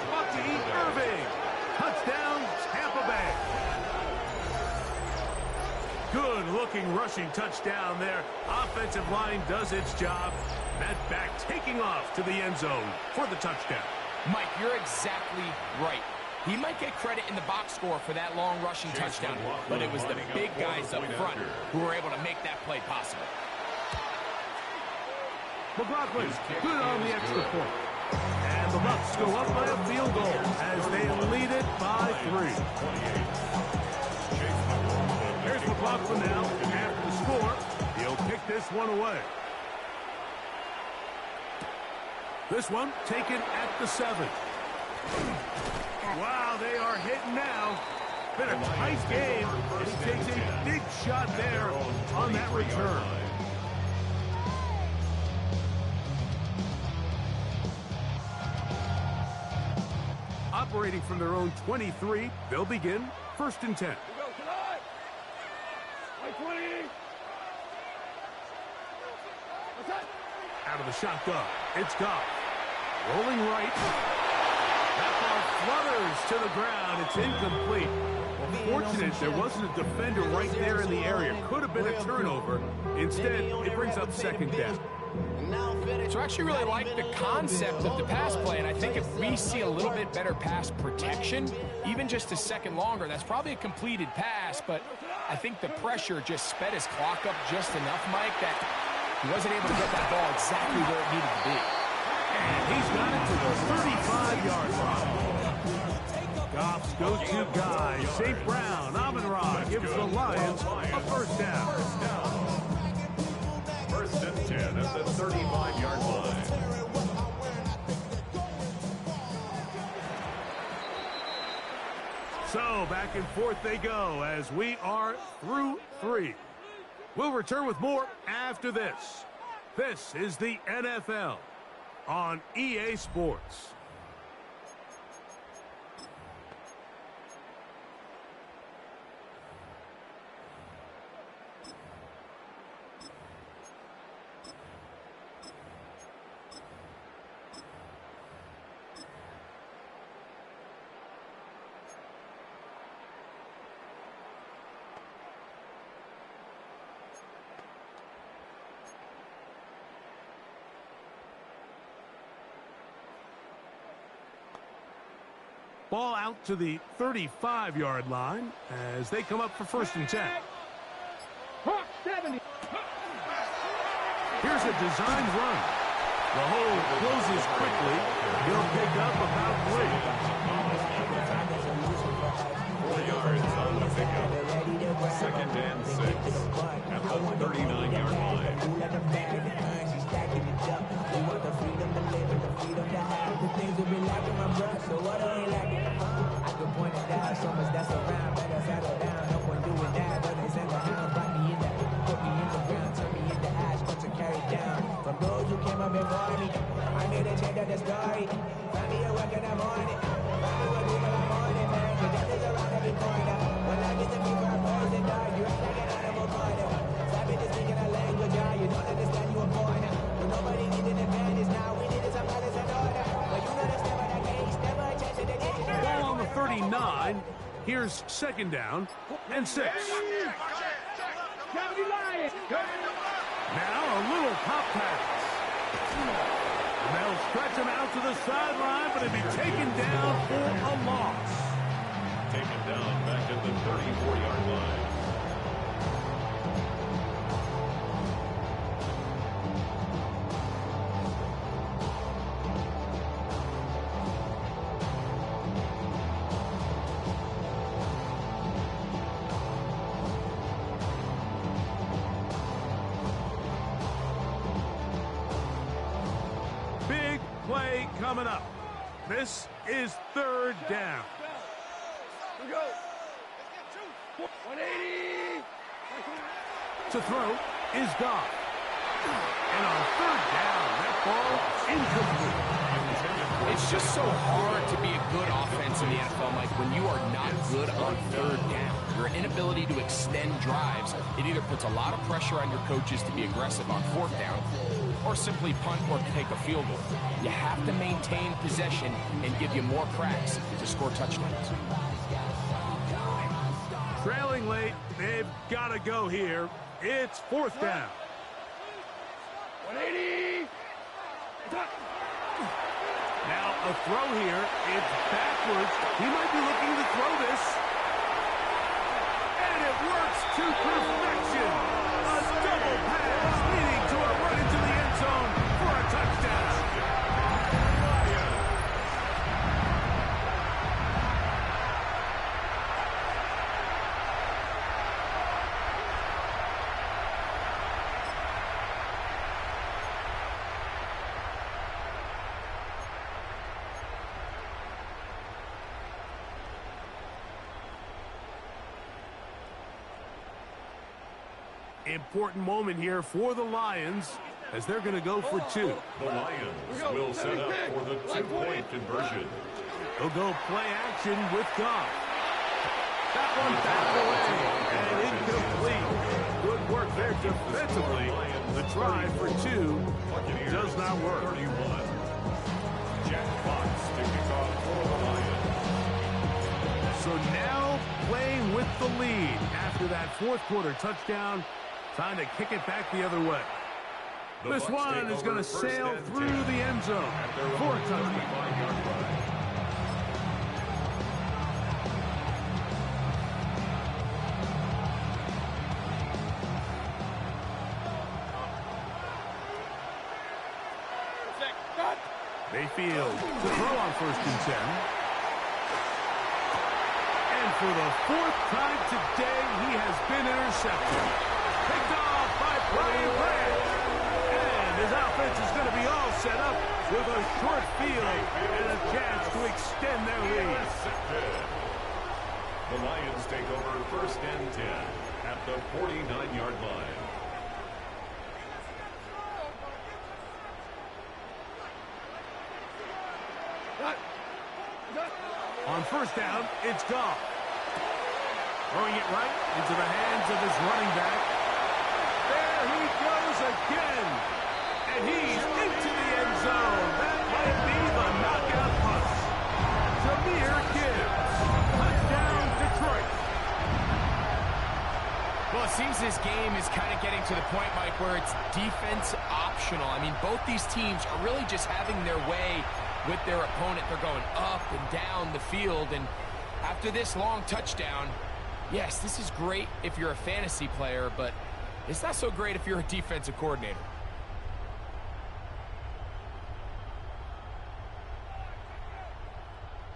Bucky Irving. Touchdown, Tampa Bay. Good-looking rushing touchdown there. Offensive line does its job. That back taking off to the end zone for the touchdown. Mike, you're exactly right. He might get credit in the box score for that long rushing touchdown, but it was the big guys up front who were able to make that play possible. McLaughlin, good on the extra point. And the Bucs go up by a field goal as they lead it by 3. Here's McLaughlin now. After the score, he'll kick this one away. This one taken at the 7. Wow, they are hitting now. Been a tight game, and he takes a big shot there on that return. Operating from their own 23, they'll begin 1st and 10. We go tonight. Play 20. What's that? Out of the shotgun, it's Goff. Rolling right. That ball flutters to the ground. It's incomplete. Fortunate there wasn't a defender right there in the area. Could have been a turnover. Instead, it brings up 2nd down. So I actually really like the concept of the pass play, and I think if we see a little bit better pass protection, even just a second longer, that's probably a completed pass, but I think the pressure just sped his clock up just enough, Mike, that he wasn't able to get that ball exactly where it needed to be. And he's got it to the 35-yard line. Goff's go-to guy, St. Brown, Amon-Ra, gives the Lions a first down. 1st and 10 at the 35-yard line. So back and forth they go as we are through 3. We'll return with more after this. This is the NFL on EA Sports. Ball out to the 35-yard line as they come up for 1st and 10. 70. Here's a designed run. The hole closes quickly. He'll pick up about 4 yards on the pickup. 2nd and 6 at the 39-yard line. Ball on the 39. Here's 2nd down and 6. Now a little pop pass. They'll stretch him out to the sideline, but he'll be taken down for a loss. taken down back at the 34-yard line. Big play coming up. This is third down. Here we go. 180. To throw is Goff. And on third down, that ball incomplete. It's just so hard to be a good offense in the NFL, Mike, when you are not good on third down. Your inability to extend drives, it either puts a lot of pressure on your coaches to be aggressive on fourth down or simply punt or take a field goal. You have to maintain possession and give you more cracks to score touchdowns. Trailing late, they've got to go here. It's fourth down. 180. Now a throw here. It's backwards. He might be looking to throw this. And it works to perfection. A double pass leading to a run into the end zone for a touchdown. Important moment here for the Lions as they're going to go for two. The Lions will set up for the two-point conversion. They'll go play action with Goff. That one back away and incomplete. Good work there defensively. The try for two does not work. 31. Jack Fox to kick off for the Lions. So now playing with the lead after that fourth quarter touchdown. Time to kick it back the other way. This one is going to sail through the end zone for a touchdown. Mayfield to throw on 1st and 10. And for the fourth time today, he has been intercepted. Picked off by Brian Grant. And his offense is going to be all set up with a short field and a chance to extend their lead. The Lions take over 1st and 10 at the 49-yard line. On 1st down, it's Goff. Throwing it right into the hands of his running back. There he goes again. And he's into the end zone. That might be the knockout punch. Jahmyr Gibbs. Touchdown, Detroit. Well, it seems this game is kind of getting to the point, Mike, where it's defense optional. I mean, both these teams are really just having their way with their opponent. They're going up and down the field, and after this long touchdown, yes, this is great if you're a fantasy player, but it's not so great if you're a defensive coordinator.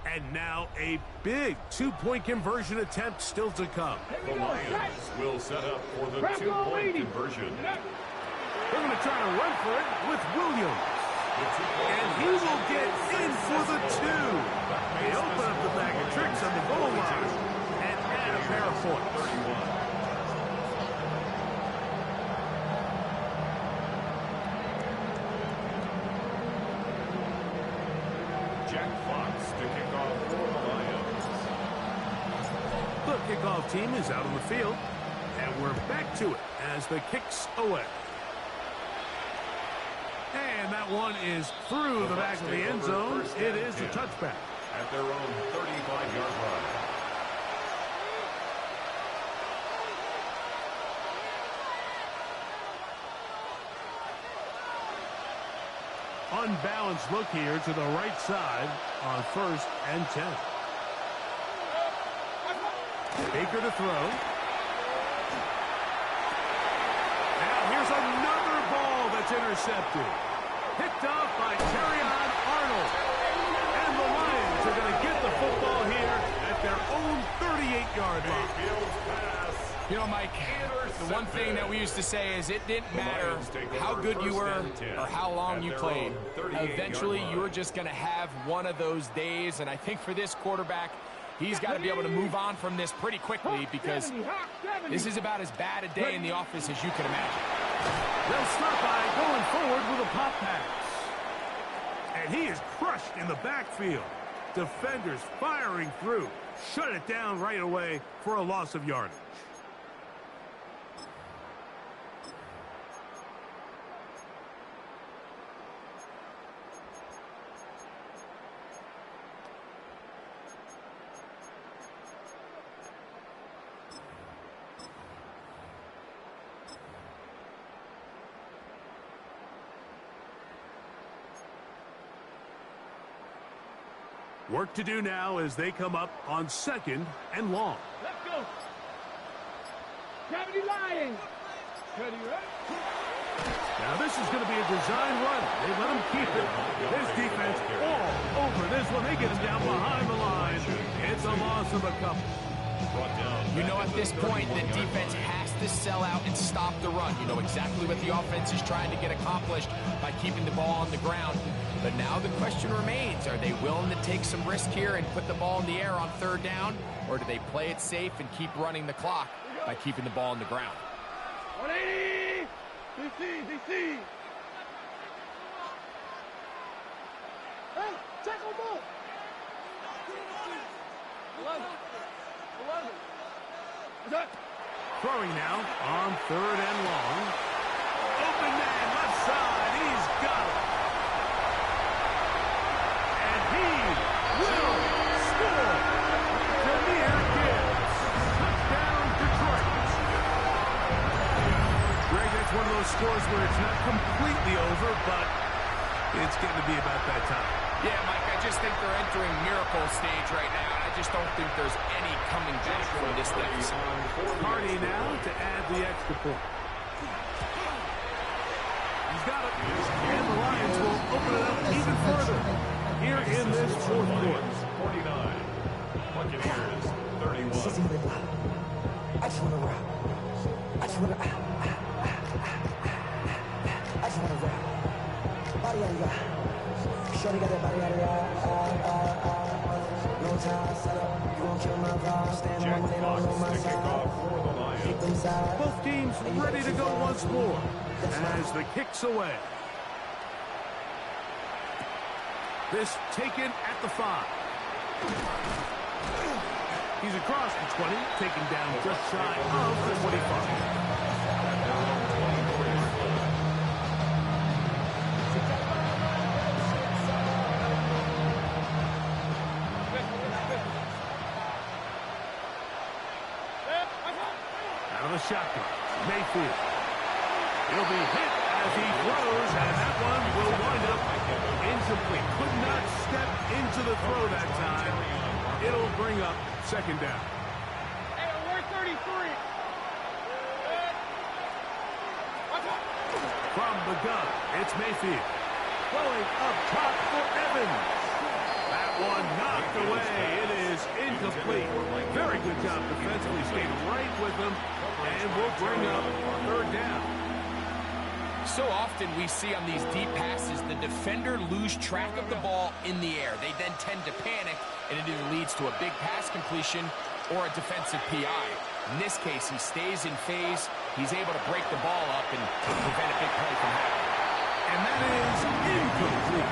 And now a big two-point conversion attempt still to come. The Lions will set up for the two-point conversion. They're going to try to run for it with Williams. And he will get in for the two. They open up the bag of tricks on the goal line and add a pair of points. Jack Fox to kick off for the Lions. The kickoff team is out on the field, and we're back to it as the kick's away. And that one is through the back of the end zone. It is a touchback. At their own 35-yard line. Unbalanced look here to the right side on 1st and 10. Baker to throw. Now here's another ball that's intercepted. Picked off by Terrion Arnold. And the Lions are going to get the football here at their own 38-yard line. You know, Mike, the one thing that we used to say is it didn't matter how good you were or how long you played. Eventually, you were just going to have one of those days, and I think for this quarterback, he's got to be able to move on from this pretty quickly because this is about as bad a day in the office as you can imagine. They'll start by going forward with a pop pass. And he is crushed in the backfield. Defenders firing through. Shut it down right away for a loss of yardage. Work to do now as they come up on 2nd and long. Let's go. Gravity Lions. Ready, right? Now this is going to be a design run. They let him keep it. This defense all over this one. They get him down behind the line. It's a loss of a couple. You know at this point the defense has to sell out and stop the run. You know exactly what the offense is trying to get accomplished by keeping the ball on the ground. But now the question remains, are they willing to take some risk here and put the ball in the air on 3rd down? Or do they play it safe and keep running the clock by keeping the ball on the ground? 180. DC. Hey, check on ball. 11. Throwing now on 3rd and long. Open man left side. He's got it. And he will score. Jahmyr Gibbs. Touchdown, Detroit. Greg, that's one of those scores where it's not completely over, but it's getting to be about that time. Yeah, Mike, I just think they're entering miracle stage right now. I just don't think there's any coming back from this deficit. Hardy now to add the extra point. He's got it. And the Lions will open it up even further here in this 4th quarter. 49. Buccaneers 31. I just want to rap. I just want to rap. Body on ya. Shorty got that body out of ya. No time, set up. You won't kill my vibe. Stand on when they don't know my side. Kick them side. Both teams ready to go once more as the kick's away. This taken at the 5. He's across the 20, taken down just shy of the 25. Shotgun. Mayfield. He'll be hit as he throws, and that one will wind up incomplete. Could not step into the throw that time. It'll bring up 2nd down. Hey, we're 33. From the gun, it's Mayfield. Throwing up top for Evans. That one knocked away. It is incomplete. Very good job defensively. Stayed right with him. And we'll bring up 3rd down. So often we see on these deep passes, the defender lose track of the ball in the air. They then tend to panic, and it either leads to a big pass completion or a defensive PI. In this case, he stays in phase. He's able to break the ball up and prevent a big play from happening. And that is incomplete.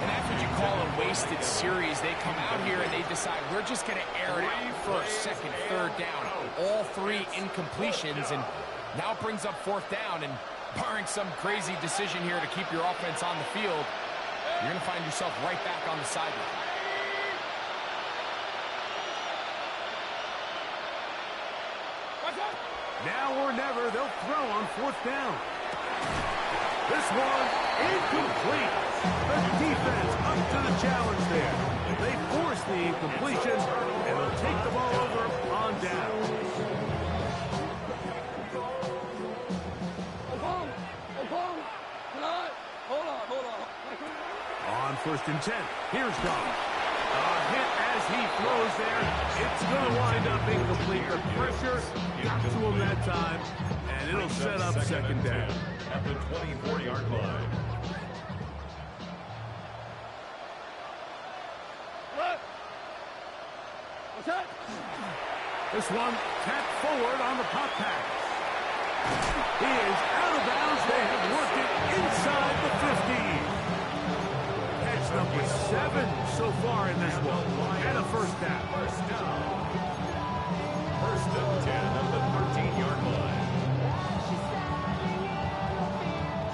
And that's what you call a wasted series. They come out here and they decide, we're just going to air it out 1st, 2nd, 3rd down. All 3 incompletions, and now it brings up 4th down. And barring some crazy decision here to keep your offense on the field, you're going to find yourself right back on the sideline. Now or never, they'll throw on 4th down. This one incomplete. The defense up to the challenge there. They force the incompletion, and they'll take the ball over on down. On 1st and 10, here's Goff. Hit as he throws there. It's going to wind up incomplete. The pressure got to him that time, and it'll set up 2nd down. At the 24-yard line. What's that? This one tapped forward on the pop pass. He is out of bounds. They have worked it inside the 50. Catch number 7 so far in this one. And a 1st down. 1st and 10 at the 13-yard line.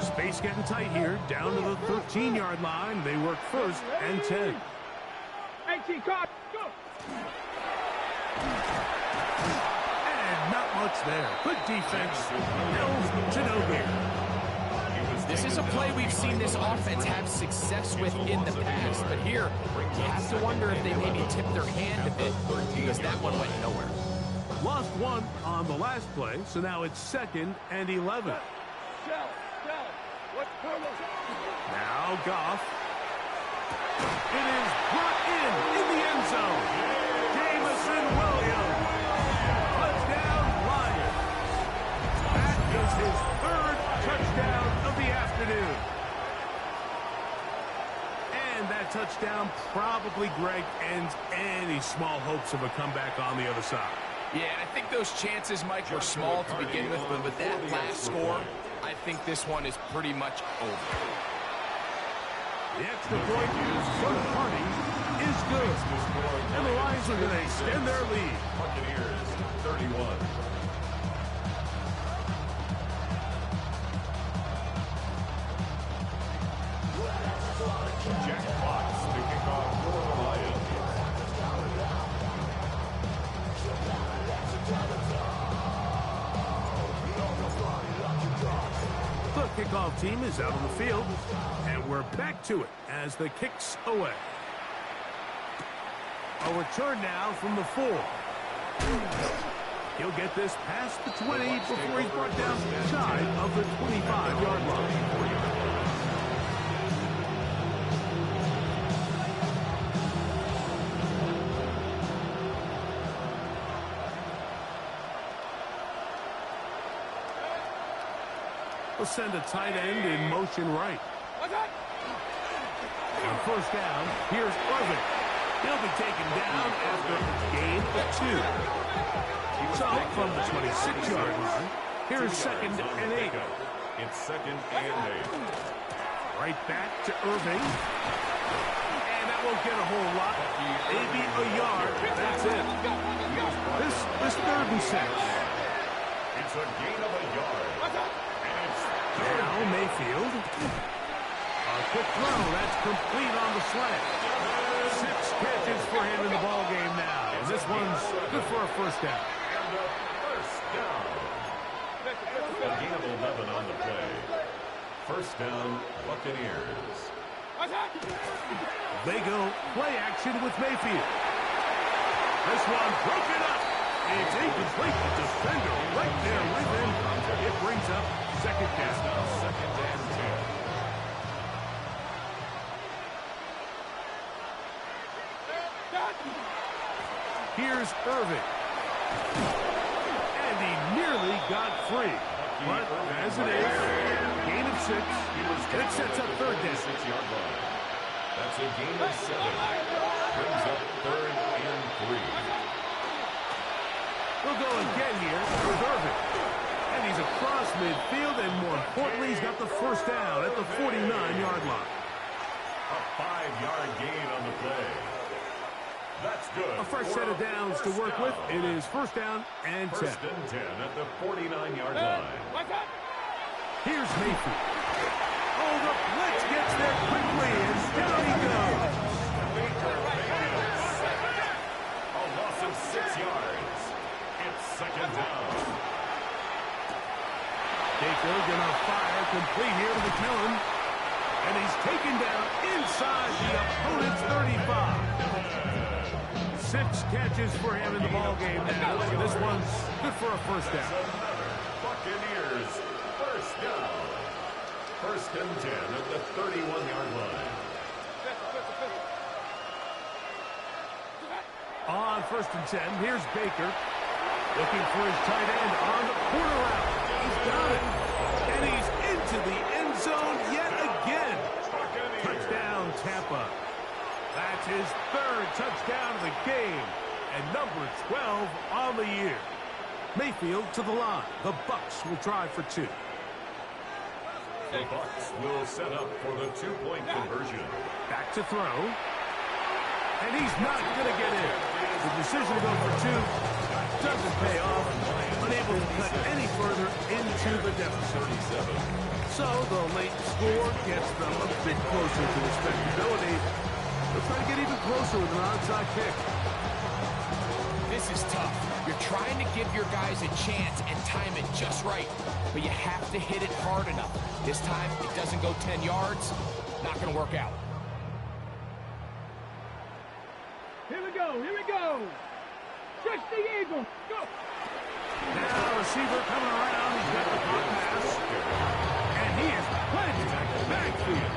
Space getting tight here. Down to the 13-yard line. They work 1st and 10. 18, cut. Go. And not much there. Good defense. Nils to no gain. This is a play we've seen this offense have success with in the past, but here you have to wonder if they maybe tipped their hand a bit because that one went nowhere. Lost 1 on the last play, so now it's 2nd and 11. Now Goff. It is brought in the end zone. Jamison Williams. Touchdown, Lions. That is his 3rd touchdown of the afternoon. And that touchdown probably, Greg, ends any small hopes of a comeback on the other side. Yeah, I think those chances, Mike, were small to begin with, but with that last score, I think this one is pretty much over. The extra point for the party is good. And the Lions are going to extend their lead. Buccaneers 31. Jack Fox to kick off for the Lions. The kickoff team is out on the field, and we're back to it as the kick's away. A return now from the 4. He'll get this past the 20 before he's brought down shy of the 25-yard line. We'll send a tight end in motion right. On 1st down, here's Irvin. He'll be taken down after a gain of 2. So from the 26-yard line, here's 2nd and 8. It's 2nd and 8. Right back to Irving. And that won't get a whole lot. Maybe a yard. That's it. This 3rd and 6. It's a gain of a yard. Now Mayfield. A quick throw. That's complete on the slant. 6 catches for him in the ball game now. And this one's good for a 1st down. And a 1st down. A gain of 11 on the play. 1st down, Buccaneers. They go play action with Mayfield. This one broken up. It's incomplete. The defender right there with him. It brings up 2nd down. 2nd and 10. Here's Irving. And he nearly got free. But as it is, gain of 6. It sets up 3rd down. 6-yard line. That's a gain of 7. Brings up 3rd and 3. We'll go again here with Irving. And he's across midfield, and more importantly, he's got the 1st down at the 49-yard line. A 5-yard gain on the play. That's good. A fresh set of downs to work with. It is 1st down and 10. 1st and 10 at the 49-yard line. Here's Mayfield. Oh, the blitz gets there quickly, and down he goes. A loss of 6 yards. It's 2nd down. Baker gonna fire complete here to the Kellen. And he's taken down inside the opponent's 35. 6 catches for him in the ball game now. So this one's good for a first down. Buccaneers, first down. First and 10 at the 31-yard line. On first and 10, here's Baker. Looking for his tight end on the corner route. He's got it. And he's into the end zone yet again. Touchdown, Tampa. That's his 3rd touchdown of the game. And number 12 on the year. Mayfield to the line. The Bucs will try for 2. The Bucs will set up for the 2-point conversion. Back to throw. And he's not going to get in. The decision to go for 2 doesn't pay off. Unable to cut any further into the deficit. So the late score gets them a bit closer to respectability. They'll try to get even closer with an onside kick. This is tough. You're trying to give your guys a chance and time it just right, but you have to hit it hard enough. This time, it doesn't go 10 yards. Not going to work out. Here we go. Here we go. Stretch the eagle. Go. Now receiver coming around. He's got the hot pass. And he is planted at the backfield.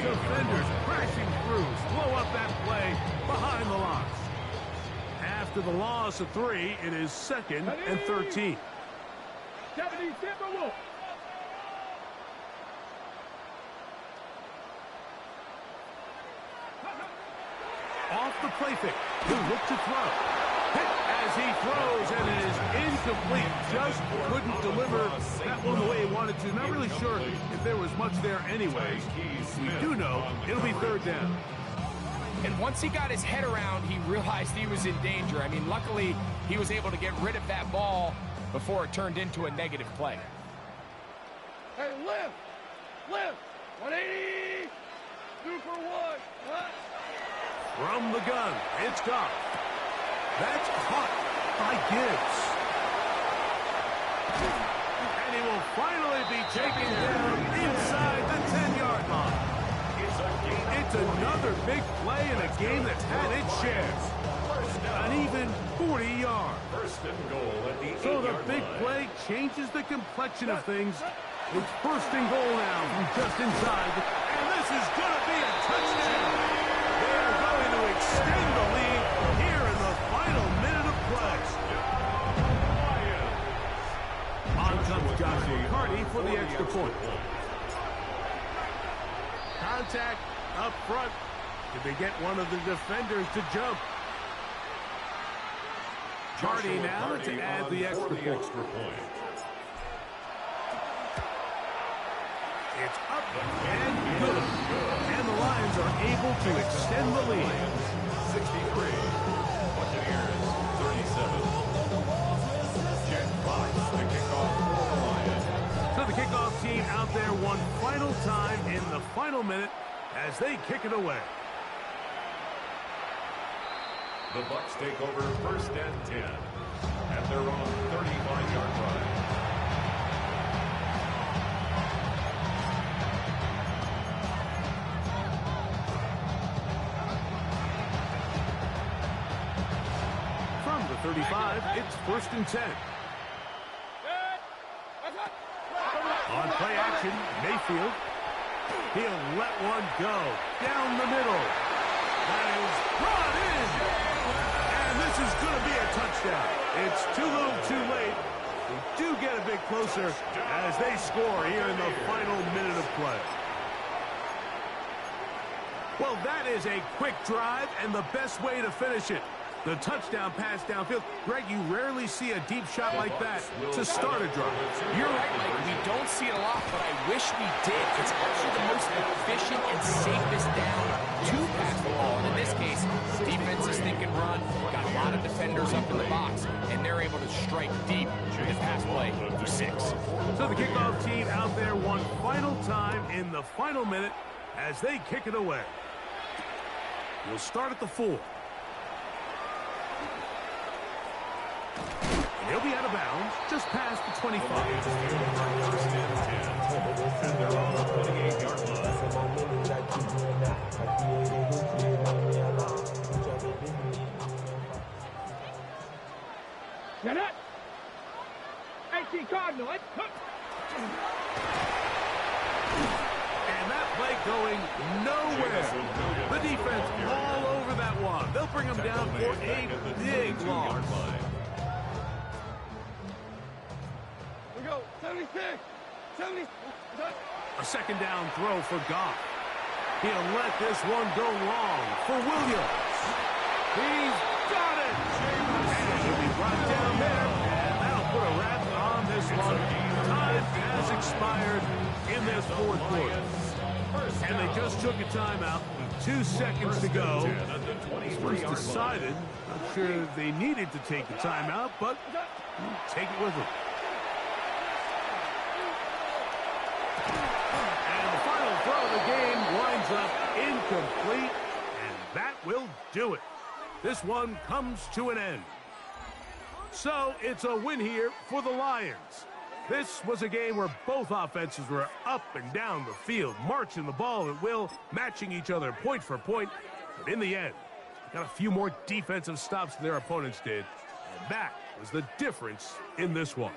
Defenders crashing through. Slow up that play behind the lines. After the loss of 3, it is 2nd and 13. 70 Timberwolves. Off the play fake. He'll look to throw. Hit as he throws, and it is incomplete. Just couldn't deliver that one the way he wanted to. Not really sure if there was much there anyways. We do know it'll be 3rd down. And once he got his head around, he realized he was in danger. I mean, luckily, he was able to get rid of that ball before it turned into a negative play. Hey, lift. Lift. 180. 2 for 1. From the gun, it's Goff. That's caught by Gibbs. And he will finally be taken down inside the 10-yard line. It's another big play in a game that's had its share. An even 40 yards. First and goal at the 8-yard line. So the big play changes the complexion of things. It's first and goal now from just inside. And this is going to be a touchdown. They're going to extend the lead here in the final minute of play. On comes Joshua Carty for the extra point. Contact up front. Did they get one of the defenders to jump? Carty now to add the extra point. It's up and good. And the Lions are able to extend the lead. 63. Buccaneers 37. Jack Fox, the kickoff for the Lions. So the kickoff team out there one final time in the final minute as they kick it away. The Bucs take over first and 10 at their own 35-yard line. From the 35, it's first and 10. On play action, Mayfield. He'll let one go down the middle. That is brought in. And this is going to be a touchdown. It's too little too late. They do get a bit closer as they score here in the final minute of play. Well, that is a quick drive and the best way to finish it. The touchdown pass downfield. Greg, you rarely see a deep shot like that to start a drive. You're right, Mike. We don't see it a lot, but I wish we did. It's actually the most efficient and safest down to pass the ball. And in this case, defense is thinking run. Got a lot of defenders up in the box, and they're able to strike deep with the pass play for 6. So the kickoff team out there one final time in the final minute as they kick it away. We'll start at the 4. He'll be out of bounds just past the 25. First and 10 at their own 28-yard line. Get it! 18 Cardinal, let's cook! And that play going nowhere. The defense all over that one. They'll bring him down for a big loss. We go. 76. 70. A second down throw for Goff. He'll let this one go long for Williams. He's got it. And he'll be brought down there. And that'll put a wrap on this one. Time has expired in this fourth quarter. And they just took a timeout with 2 seconds to go. This was decided. Not sure they needed to take the timeout, but take it with them. And the final throw of the game winds up incomplete, and that will do it. This one comes to an end. So it's a win here for the Lions. This was a game where both offenses were up and down the field, marching the ball at will, matching each other point for point. But in the end, got a few more defensive stops than their opponents did. And that was the difference in this one.